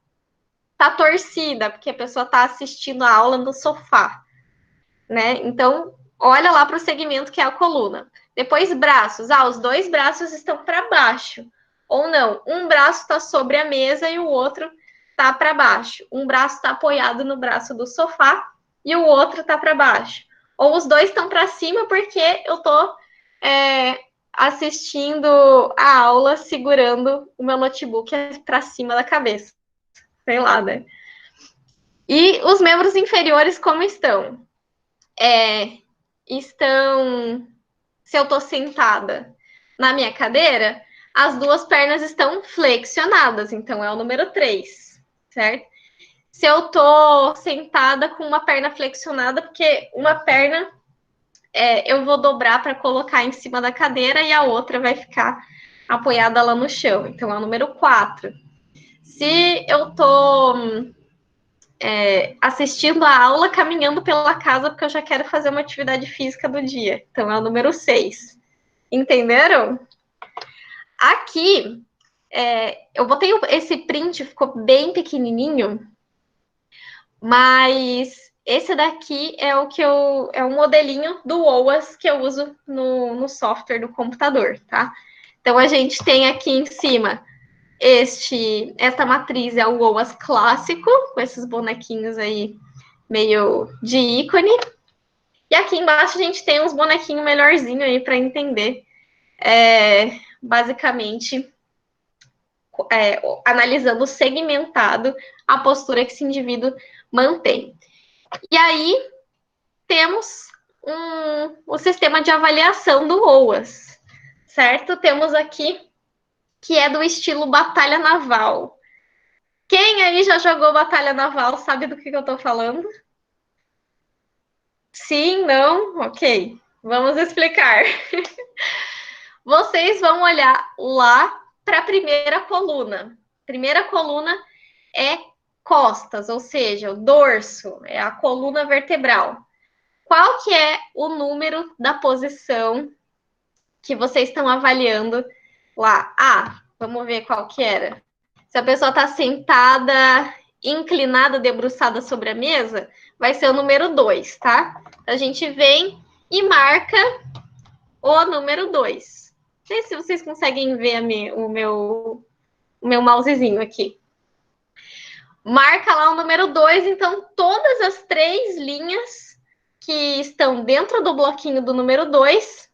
Está torcida porque a pessoa está assistindo a aula no sofá, né? Então, olha lá para o segmento que é a coluna. Depois, braços. Ah, os dois braços estão para baixo. Ou não, um braço está sobre a mesa e o outro está para baixo. Um braço está apoiado no braço do sofá e o outro está para baixo. Ou os dois estão para cima porque eu estou assistindo a aula segurando o meu notebook para cima da cabeça. Sei lá, né? E os membros inferiores como estão? Se eu estou sentada na minha cadeira, as duas pernas estão flexionadas, então é o número 3, certo? Se eu estou sentada com uma perna flexionada, porque uma perna eu vou dobrar para colocar em cima da cadeira e a outra vai ficar apoiada lá no chão, então é o número 4. Se eu estou assistindo a aula, caminhando pela casa, porque eu já quero fazer uma atividade física do dia. Então, é o número 6. Entenderam? Aqui, eu botei esse print, ficou bem pequenininho, mas esse daqui é o modelinho do OAS que eu uso no software do computador, tá? Então, a gente tem aqui em cima esta matriz é o OAS clássico, com esses bonequinhos aí meio de ícone. E aqui embaixo a gente tem uns bonequinhos melhorzinho aí para entender, basicamente, analisando segmentado a postura que esse indivíduo mantém. E aí temos o sistema de avaliação do OAS, certo? Temos aqui que é do estilo batalha naval. Quem aí já jogou batalha naval sabe do que eu estou falando? Sim, não? Ok. Vamos explicar. Vocês vão olhar lá para a primeira coluna. Primeira coluna é costas, ou seja, o dorso, é a coluna vertebral. Qual que é o número da posição que vocês estão avaliando lá? Ah, vamos ver qual que era. Se a pessoa está sentada, inclinada, debruçada sobre a mesa, vai ser o número 2, tá? A gente vem e marca o número 2. Não sei se vocês conseguem ver o meu mousezinho aqui. Marca lá o número 2, então todas as 3 linhas que estão dentro do bloquinho do número 2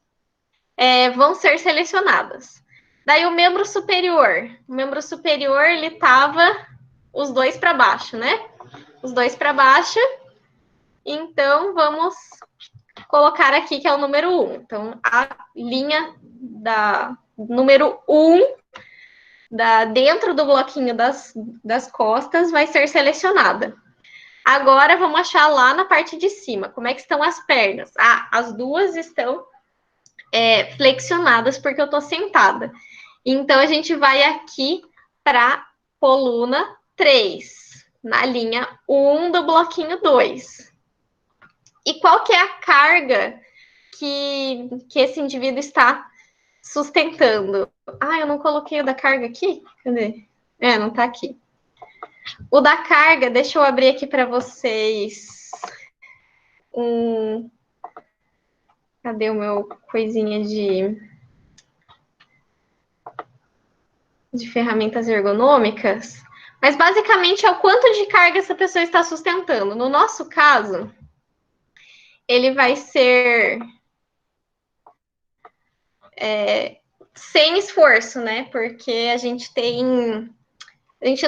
vão ser selecionadas. Daí o membro superior. O membro superior, ele estava os dois para baixo, né? Os dois para baixo. Então, vamos colocar aqui que é o número 1. Então, a linha da número 1 dentro do bloquinho das costas vai ser selecionada. Agora, vamos achar lá na parte de cima. Como é que estão as pernas? Ah, as duas estão flexionadas porque eu estou sentada. Então, a gente vai aqui para a coluna 3, na linha 1 do bloquinho 2. E qual que é a carga que esse indivíduo está sustentando. Ah, eu não coloquei o da carga aqui? Cadê? Não tá aqui. O da carga, deixa eu abrir aqui para vocês. Cadê o meu coisinha de ferramentas ergonômicas? Mas basicamente é o quanto de carga essa pessoa está sustentando. No nosso caso, ele vai ser sem esforço, né? Porque a gente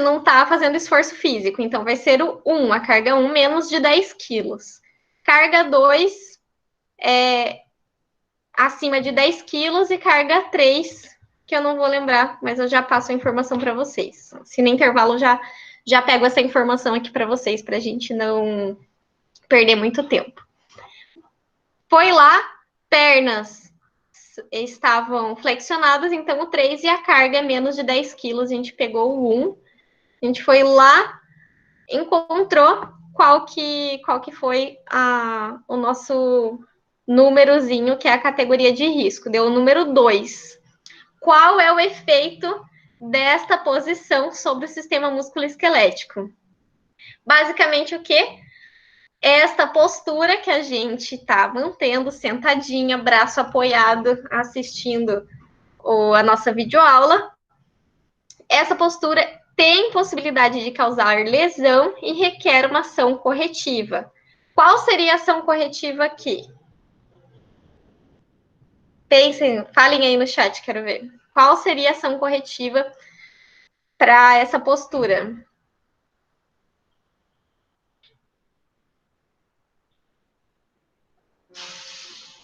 não está fazendo esforço físico, então vai ser o 1, a carga 1 menos de 10 quilos. Carga 2 é acima de 10 quilos e carga 3, que eu não vou lembrar, mas eu já passo a informação para vocês. Se no intervalo já pego essa informação aqui para vocês, para a gente não perder muito tempo. Foi lá, pernas estavam flexionadas, então o 3 e a carga é menos de 10 quilos, a gente pegou o 1, a gente foi lá, encontrou qual que foi o nosso númerozinho, que é a categoria de risco, deu o número 2. Qual é o efeito desta posição sobre o sistema musculoesquelético? Basicamente o quê? Esta postura que a gente está mantendo, sentadinha, braço apoiado, assistindo a nossa videoaula, essa postura tem possibilidade de causar lesão e requer uma ação corretiva. Qual seria a ação corretiva aqui? Pensem, falem aí no chat, quero ver. Qual seria a ação corretiva para essa postura?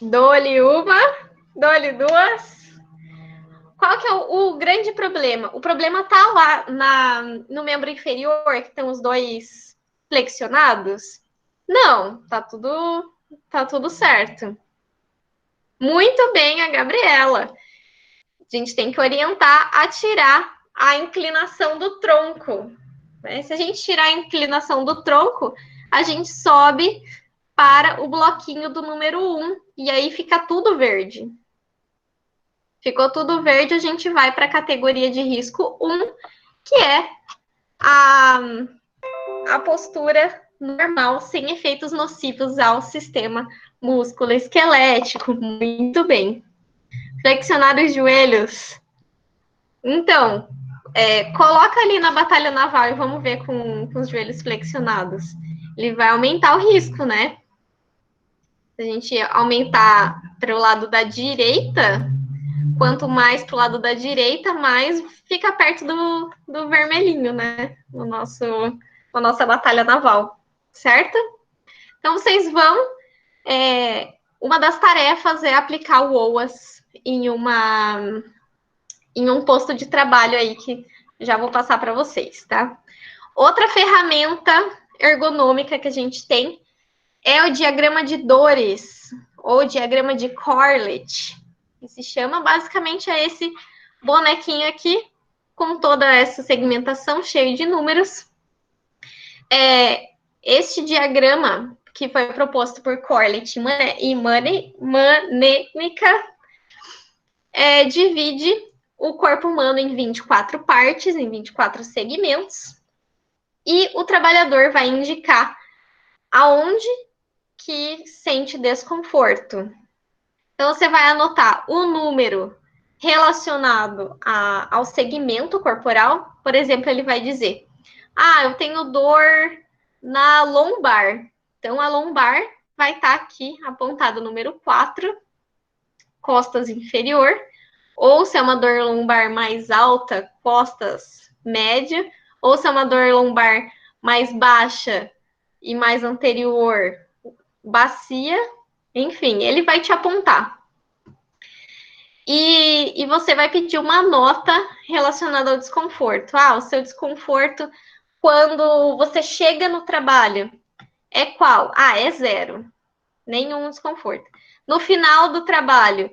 Dou-lhe uma, dou-lhe duas. Qual que é o grande problema? O problema está lá no membro inferior, que estão os dois flexionados? Não, tá tudo certo. Muito bem, a Gabriela. A gente tem que orientar a tirar a inclinação do tronco. Né? Se a gente tirar a inclinação do tronco, a gente sobe para o bloquinho do número 1, e aí fica tudo verde. Ficou tudo verde, a gente vai para a categoria de risco 1, que é a postura normal, sem efeitos nocivos ao sistema músculo-esquelético. Muito bem. Flexionar os joelhos. Então, coloca ali na batalha naval e vamos ver com os joelhos flexionados. Ele vai aumentar o risco, né? Se a gente aumentar para o lado da direita, quanto mais para o lado da direita, mais fica perto do vermelhinho, né? Na nossa batalha naval, certo? Então, vocês vão... uma das tarefas é aplicar o OAS em um posto de trabalho aí, que já vou passar para vocês, tá? Outra ferramenta ergonômica que a gente tem é o diagrama de dores, ou diagrama de Corlett, que se chama, basicamente, é esse bonequinho aqui, com toda essa segmentação, cheio de números. Este diagrama, que foi proposto por Corlett e Maneka, divide o corpo humano em 24 partes, em 24 segmentos, e o trabalhador vai indicar aonde que sente desconforto. Então, você vai anotar o número relacionado ao segmento corporal. Por exemplo, ele vai dizer, eu tenho dor na lombar. Então, a lombar vai estar aqui apontado o número 4, costas inferior, ou se é uma dor lombar mais alta, costas média, ou se é uma dor lombar mais baixa e mais anterior, bacia, enfim, ele vai te apontar. E você vai pedir uma nota relacionada ao desconforto. O seu desconforto quando você chega no trabalho é qual? É 0. Nenhum desconforto. No final do trabalho,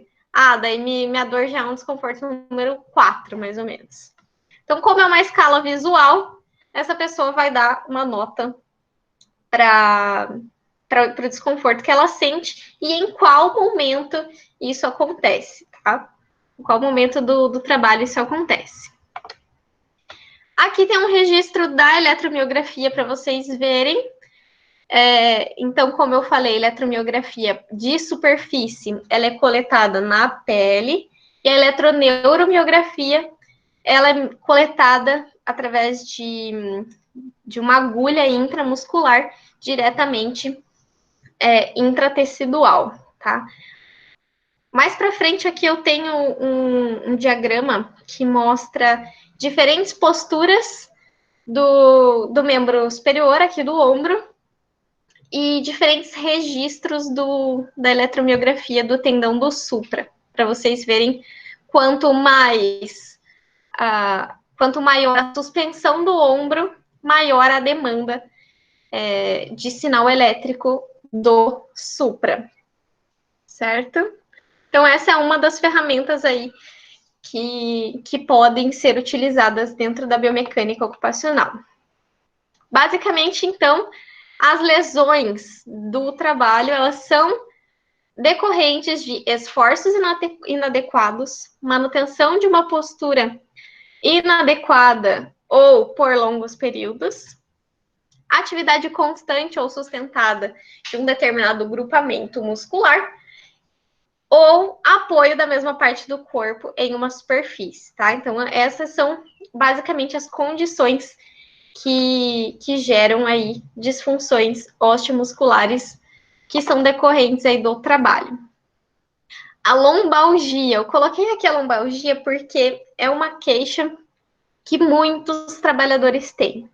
daí minha dor já é um desconforto número 4, mais ou menos. Então, como é uma escala visual, essa pessoa vai dar uma nota para o desconforto que ela sente e em qual momento isso acontece, tá? qual momento do trabalho isso acontece. Aqui tem um registro da eletromiografia para vocês verem. Então, como eu falei, eletromiografia de superfície, ela é coletada na pele, e a eletroneuromiografia, ela é coletada através de uma agulha intramuscular, diretamente intratecidual, tá? Mais para frente aqui eu tenho um diagrama que mostra diferentes posturas do membro superior, aqui do ombro, e diferentes registros da eletromiografia do tendão do supra, para vocês verem quanto maior a suspensão do ombro, maior a demanda de sinal elétrico do supra, certo? Então, essa é uma das ferramentas aí que podem ser utilizadas dentro da biomecânica ocupacional. Basicamente, então, as lesões do trabalho, elas são decorrentes de esforços inadequados, manutenção de uma postura inadequada ou por longos períodos, atividade constante ou sustentada de um determinado grupamento muscular, ou apoio da mesma parte do corpo em uma superfície, tá? Então, essas são basicamente as condições que geram aí disfunções osteomusculares que são decorrentes aí do trabalho. A lombalgia, eu coloquei aqui a lombalgia porque é uma queixa que muitos trabalhadores têm.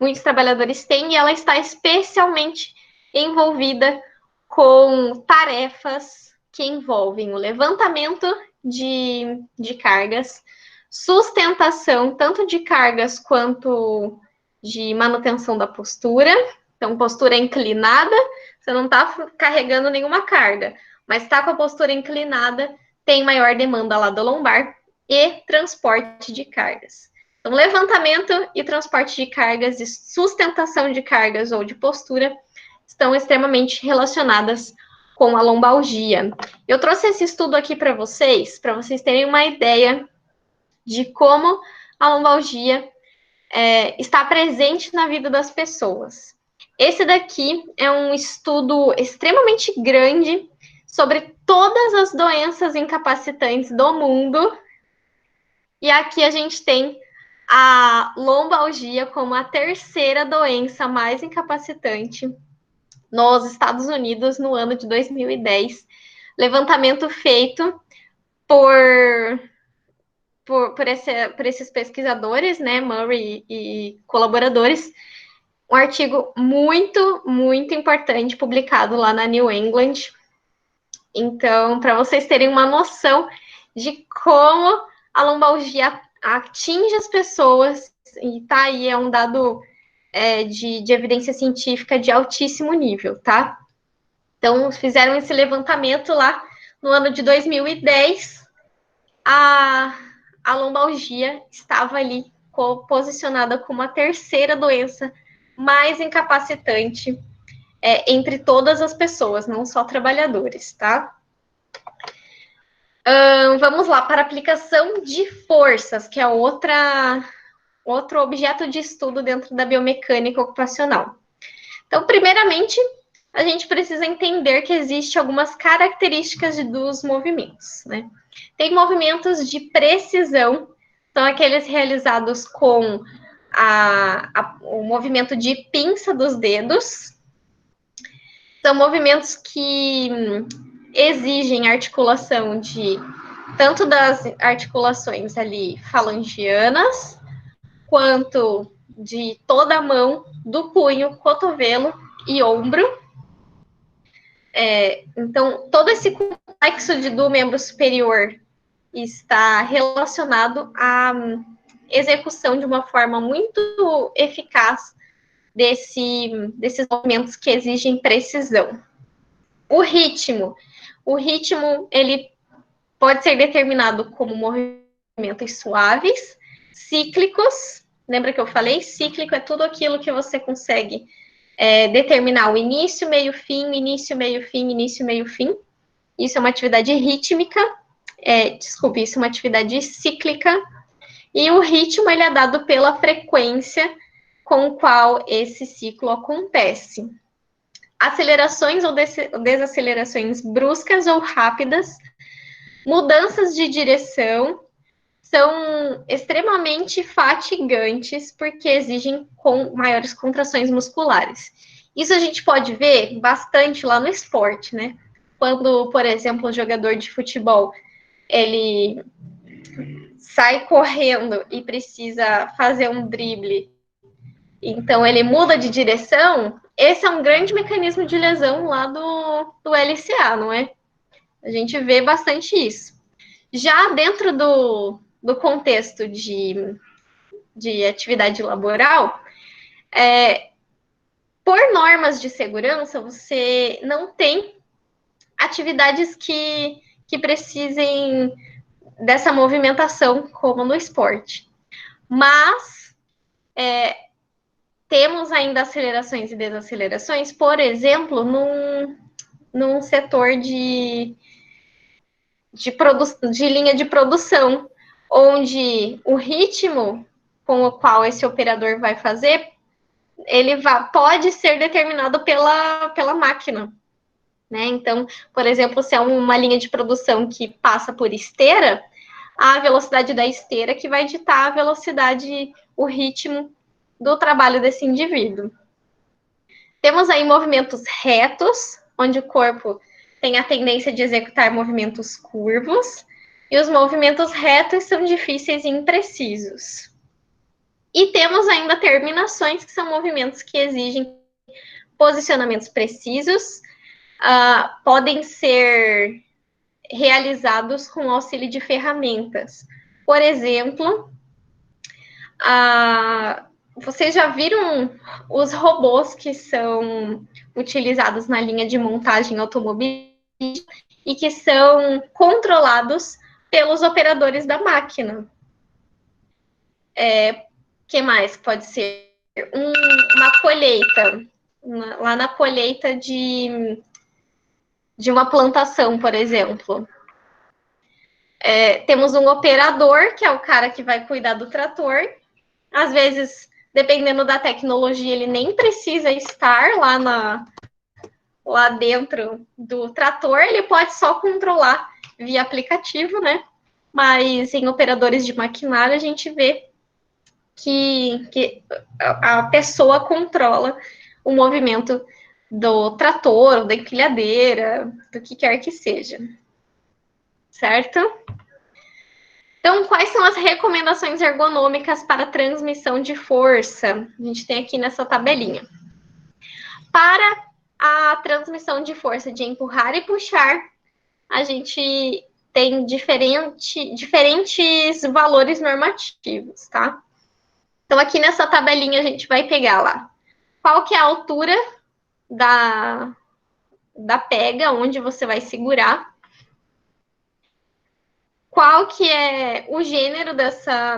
Muitos trabalhadores têm e ela está especialmente envolvida com tarefas que envolvem o levantamento de cargas, sustentação, tanto de cargas quanto de manutenção da postura. Então, postura inclinada, você não está carregando nenhuma carga, mas está com a postura inclinada, tem maior demanda lá do lombar e transporte de cargas. Então, levantamento e transporte de cargas e sustentação de cargas ou de postura estão extremamente relacionadas com a lombalgia. Eu trouxe esse estudo aqui para vocês terem uma ideia de como a lombalgia está presente na vida das pessoas. Esse daqui é um estudo extremamente grande sobre todas as doenças incapacitantes do mundo. E aqui a gente tem a lombalgia como a terceira doença mais incapacitante nos Estados Unidos no ano de 2010. Levantamento feito por esses pesquisadores, né, Murray e colaboradores, um artigo muito, muito importante publicado lá na New England. Então, para vocês terem uma noção de como a lombalgia atinge as pessoas, e tá aí, é um dado de evidência científica de altíssimo nível, tá? Então, fizeram esse levantamento lá no ano de 2010, a lombalgia estava ali posicionada como a terceira doença mais incapacitante entre todas as pessoas, não só trabalhadores, tá? Vamos lá, para aplicação de forças, que é outro objeto de estudo dentro da biomecânica ocupacional. Então, primeiramente, a gente precisa entender que existem algumas características dos movimentos, né? Tem movimentos de precisão, são aqueles realizados com o movimento de pinça dos dedos. São movimentos que exigem articulação tanto das articulações ali falangianas, quanto de toda a mão, do punho, cotovelo e ombro. Então, todo esse complexo do membro superior está relacionado à execução de uma forma muito eficaz desses movimentos que exigem precisão. O ritmo, ele pode ser determinado como movimentos suaves, cíclicos. Lembra que eu falei? Cíclico é tudo aquilo que você consegue determinar o início, meio, fim, início, meio, fim, início, meio, fim. Isso é uma atividade rítmica. Desculpe, isso é uma atividade cíclica, e o ritmo ele é dado pela frequência com qual esse ciclo acontece. Acelerações ou desacelerações bruscas ou rápidas, mudanças de direção, são extremamente fatigantes porque exigem maiores contrações musculares. Isso a gente pode ver bastante lá no esporte, né? Quando, por exemplo, o jogador de futebol, ele sai correndo e precisa fazer um drible, então ele muda de direção, esse é um grande mecanismo de lesão lá do LCA, não é? A gente vê bastante isso. Já dentro do contexto de atividade laboral, por normas de segurança, você não tem atividades que precisem dessa movimentação, como no esporte. Mas temos ainda acelerações e desacelerações, por exemplo, num setor de linha de produção, onde o ritmo com o qual esse operador vai fazer, pode ser determinado pela máquina. Né? Então, por exemplo, se é uma linha de produção que passa por esteira, a velocidade da esteira que vai ditar a velocidade, o ritmo do trabalho desse indivíduo. Temos aí movimentos retos, onde o corpo tem a tendência de executar movimentos curvos, e os movimentos retos são difíceis e imprecisos. E temos ainda terminações, que são movimentos que exigem posicionamentos precisos, podem ser realizados com auxílio de ferramentas. Por exemplo, vocês já viram os robôs que são utilizados na linha de montagem automobilística e que são controlados pelos operadores da máquina? Que mais pode ser? Uma colheita. Lá na colheita de uma plantação, por exemplo. Temos um operador, que é o cara que vai cuidar do trator. Às vezes, dependendo da tecnologia, ele nem precisa estar lá dentro do trator, ele pode só controlar via aplicativo, né? Mas em operadores de maquinário, a gente vê que a pessoa controla o movimento do trator, da empilhadeira, do que quer que seja. Certo? Então, quais são as recomendações ergonômicas para transmissão de força? A gente tem aqui nessa tabelinha. Para a transmissão de força de empurrar e puxar, a gente tem diferentes valores normativos, tá? Então, aqui nessa tabelinha, a gente vai pegar lá qual que é a altura da pega, onde você vai segurar, qual que é o gênero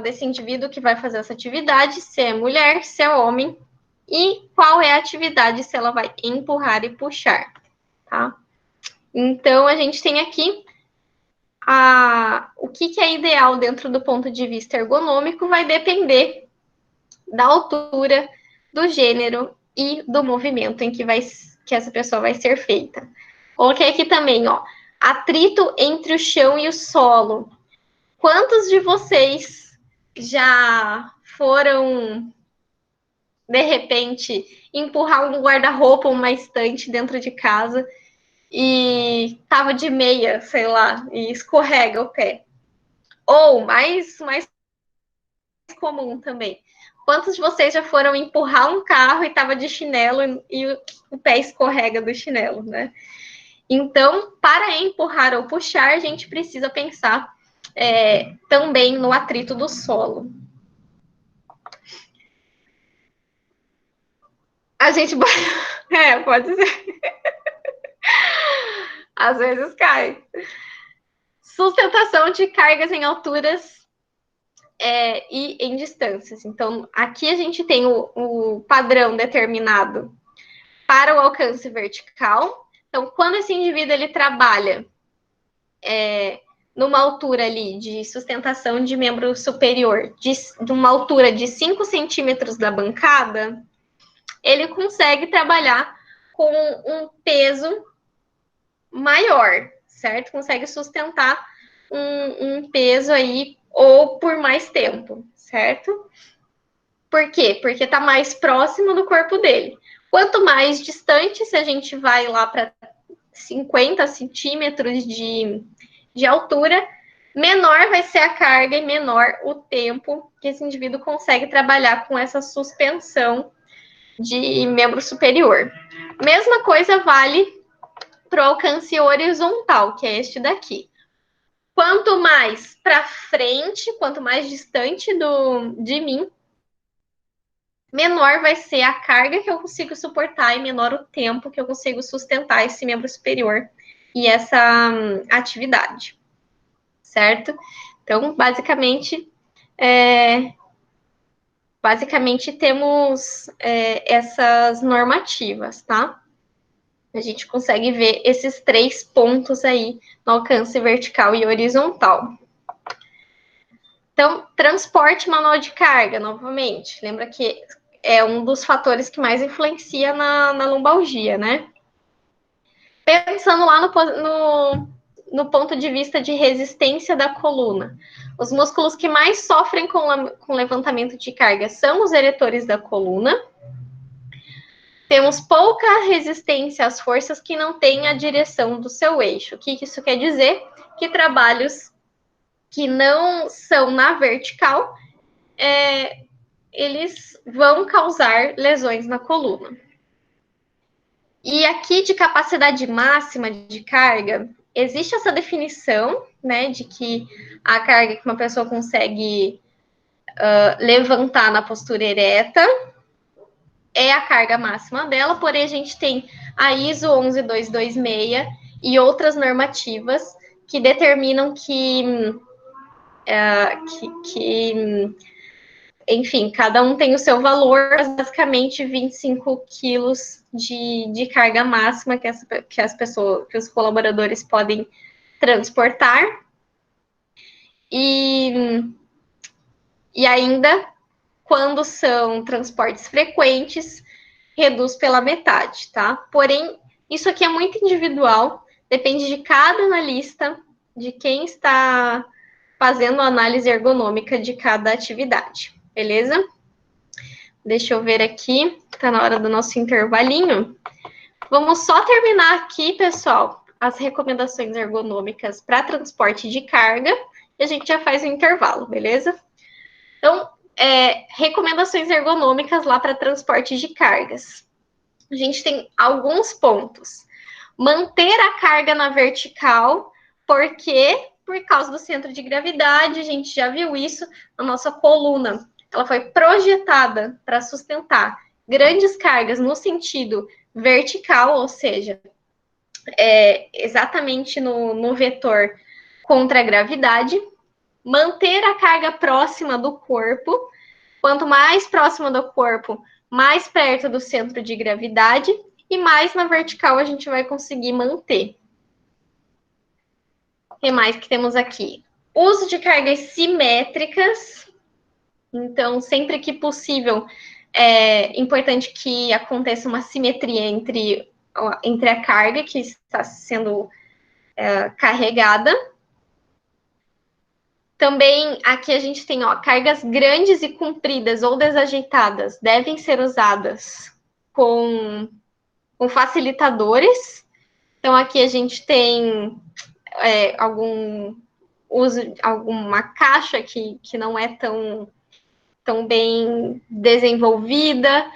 desse indivíduo que vai fazer essa atividade, se é mulher, se é homem, e qual é a atividade, se ela vai empurrar e puxar, tá? Então, a gente tem aqui o que é ideal dentro do ponto de vista ergonômico vai depender da altura, do gênero e do movimento em que essa pessoa vai ser feita. Coloquei aqui também, ó, atrito entre o chão e o solo. Quantos de vocês já foram, de repente, empurrar um guarda-roupa ou uma estante dentro de casa e tava de meia, sei lá, e escorrega o pé? Ou, mais comum também, quantos de vocês já foram empurrar um carro e tava de chinelo e o pé escorrega do chinelo, né? Então, para empurrar ou puxar, a gente precisa pensar também no atrito do solo. A gente pode ser. Às vezes cai. Sustentação de cargas em alturas e em distâncias. Então, aqui a gente tem o padrão determinado para o alcance vertical. Então, quando esse indivíduo ele trabalha numa altura ali de sustentação de membro superior, de uma altura de 5 centímetros da bancada, ele consegue trabalhar com um peso maior, certo? Consegue sustentar um peso aí ou por mais tempo, certo? Por quê? Porque está mais próximo do corpo dele. Quanto mais distante, se a gente vai lá para 50 centímetros de altura, menor vai ser a carga e menor o tempo que esse indivíduo consegue trabalhar com essa suspensão de membro superior. Mesma coisa vale para o alcance horizontal, que é este daqui. Quanto mais para frente, quanto mais distante de mim, menor vai ser a carga que eu consigo suportar e menor o tempo que eu consigo sustentar esse membro superior e essa atividade, certo? Então, basicamente temos essas normativas, tá? A gente consegue ver esses 3 pontos aí no alcance vertical e horizontal. Então, transporte manual de carga, novamente. Lembra que é um dos fatores que mais influencia na lombalgia, né? Pensando lá no ponto de vista de resistência da coluna. Os músculos que mais sofrem com levantamento de carga são os eretores da coluna. Temos pouca resistência às forças que não têm a direção do seu eixo. O que isso quer dizer? Que trabalhos que não são na vertical, eles vão causar lesões na coluna. E aqui de capacidade máxima de carga, existe essa definição, né, de que a carga que uma pessoa consegue levantar na postura ereta é a carga máxima dela, porém a gente tem a ISO 11226 e outras normativas que determinam enfim, cada um tem o seu valor, mas basicamente 25 quilos de carga máxima que os colaboradores podem transportar. E ainda, quando são transportes frequentes, reduz pela metade, tá? Porém, isso aqui é muito individual, depende de cada analista, de quem está fazendo a análise ergonômica de cada atividade, beleza? Deixa eu ver aqui, tá na hora do nosso intervalinho. Vamos só terminar aqui, pessoal, as recomendações ergonômicas para transporte de carga, e a gente já faz o intervalo, beleza? Então, recomendações ergonômicas lá para transporte de cargas. A gente tem alguns pontos. Manter a carga na vertical, porque por causa do centro de gravidade, a gente já viu isso na nossa coluna. Ela foi projetada para sustentar grandes cargas no sentido vertical, ou seja, exatamente no vetor contra a gravidade. Manter a carga próxima do corpo. Quanto mais próxima do corpo, mais perto do centro de gravidade e mais na vertical a gente vai conseguir manter. O que mais que temos aqui? Uso de cargas simétricas. Então, sempre que possível, é importante que aconteça uma simetria entre a carga que está sendo carregada. Também aqui a gente tem, cargas grandes e compridas ou desajeitadas devem ser usadas com facilitadores. Então, aqui a gente tem alguma caixa que não é tão bem desenvolvida.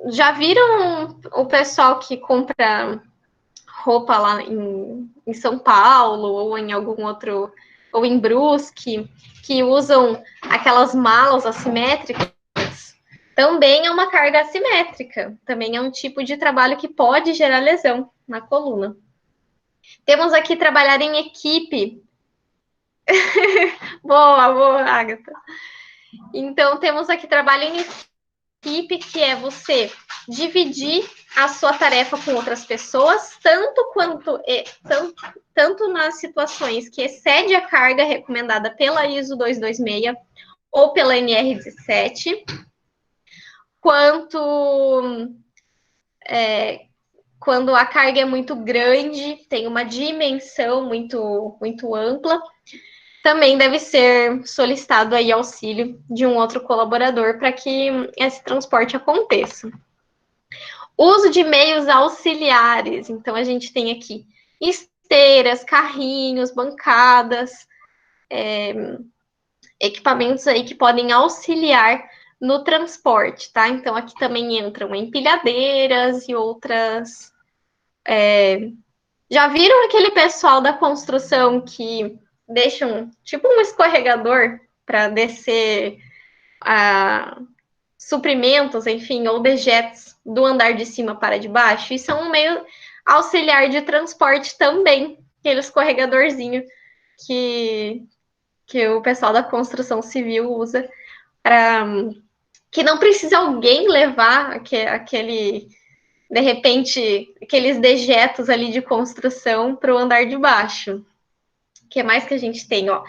Já viram o pessoal que compra roupa lá em São Paulo ou em algum outro, ou em Brusque, que usam aquelas malas assimétricas? Também é uma carga assimétrica, também é um tipo de trabalho que pode gerar lesão na coluna. Temos aqui trabalhar em equipe. Boa, Agatha. Então, temos aqui trabalho em equipe. equipe, que é você dividir a sua tarefa com outras pessoas, tanto nas situações que excede a carga recomendada pela ISO 226 ou pela NR17, quanto quando a carga é muito grande, tem uma dimensão muito ampla, também deve ser solicitado aí auxílio de um outro colaborador para que esse transporte aconteça. Uso de meios auxiliares. Então, a gente tem aqui esteiras, carrinhos, bancadas, equipamentos aí que podem auxiliar no transporte, tá? Então, aqui também entram empilhadeiras e outras. Já viram aquele pessoal da construção que deixam tipo um escorregador para descer suprimentos, enfim, ou dejetos do andar de cima para de baixo? Isso é um meio auxiliar de transporte também, aquele escorregadorzinho que, que o pessoal da construção civil usa para que não precisa alguém levar aquele, de repente, aqueles dejetos ali de construção para o andar de baixo. O que mais que a gente tem, ó?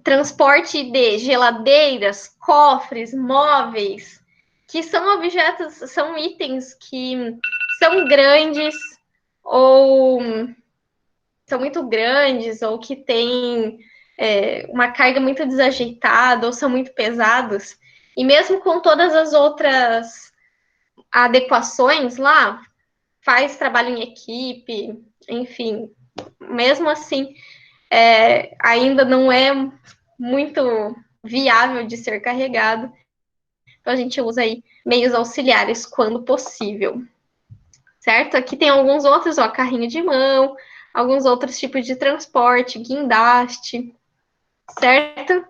Transporte de geladeiras, cofres, móveis, que são objetos, são itens que são grandes ou são muito grandes ou que têm uma carga muito desajeitada ou são muito pesados. E mesmo com todas as outras adequações lá, faz trabalho em equipe, enfim, mesmo assim, ainda não é muito viável de ser carregado. Então, a gente usa aí meios auxiliares quando possível, certo? Aqui tem alguns outros, ó, carrinho de mão, alguns outros tipos de transporte, guindaste, certo?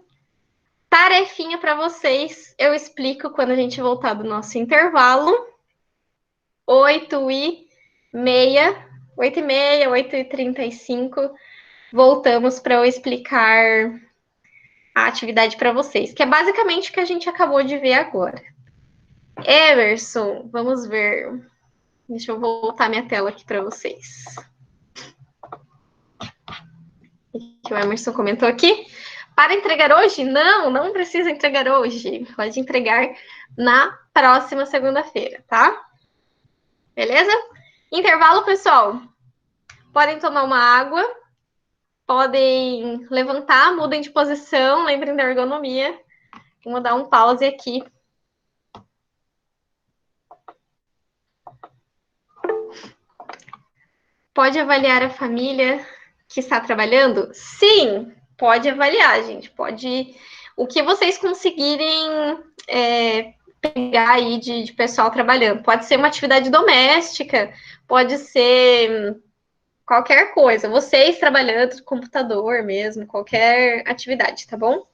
Tarefinha para vocês, eu explico quando a gente voltar do nosso intervalo. 8h30, 8h30, 8h35, voltamos para eu explicar a atividade para vocês, que é basicamente o que a gente acabou de ver agora. Emerson, vamos ver. Deixa eu voltar minha tela aqui para vocês. O que o Emerson comentou aqui. Para entregar hoje? Não, não precisa entregar hoje. Pode entregar na próxima segunda-feira, tá? Beleza? Intervalo, pessoal. Podem tomar uma água, podem levantar, mudem de posição, lembrem da ergonomia. Vou dar um pause aqui. Pode avaliar a família que está trabalhando? Sim, pode avaliar, gente. Pode. O que vocês conseguirem pegar aí de pessoal trabalhando. Pode ser uma atividade doméstica, pode ser qualquer coisa. Vocês trabalhando no computador mesmo, qualquer atividade, tá bom?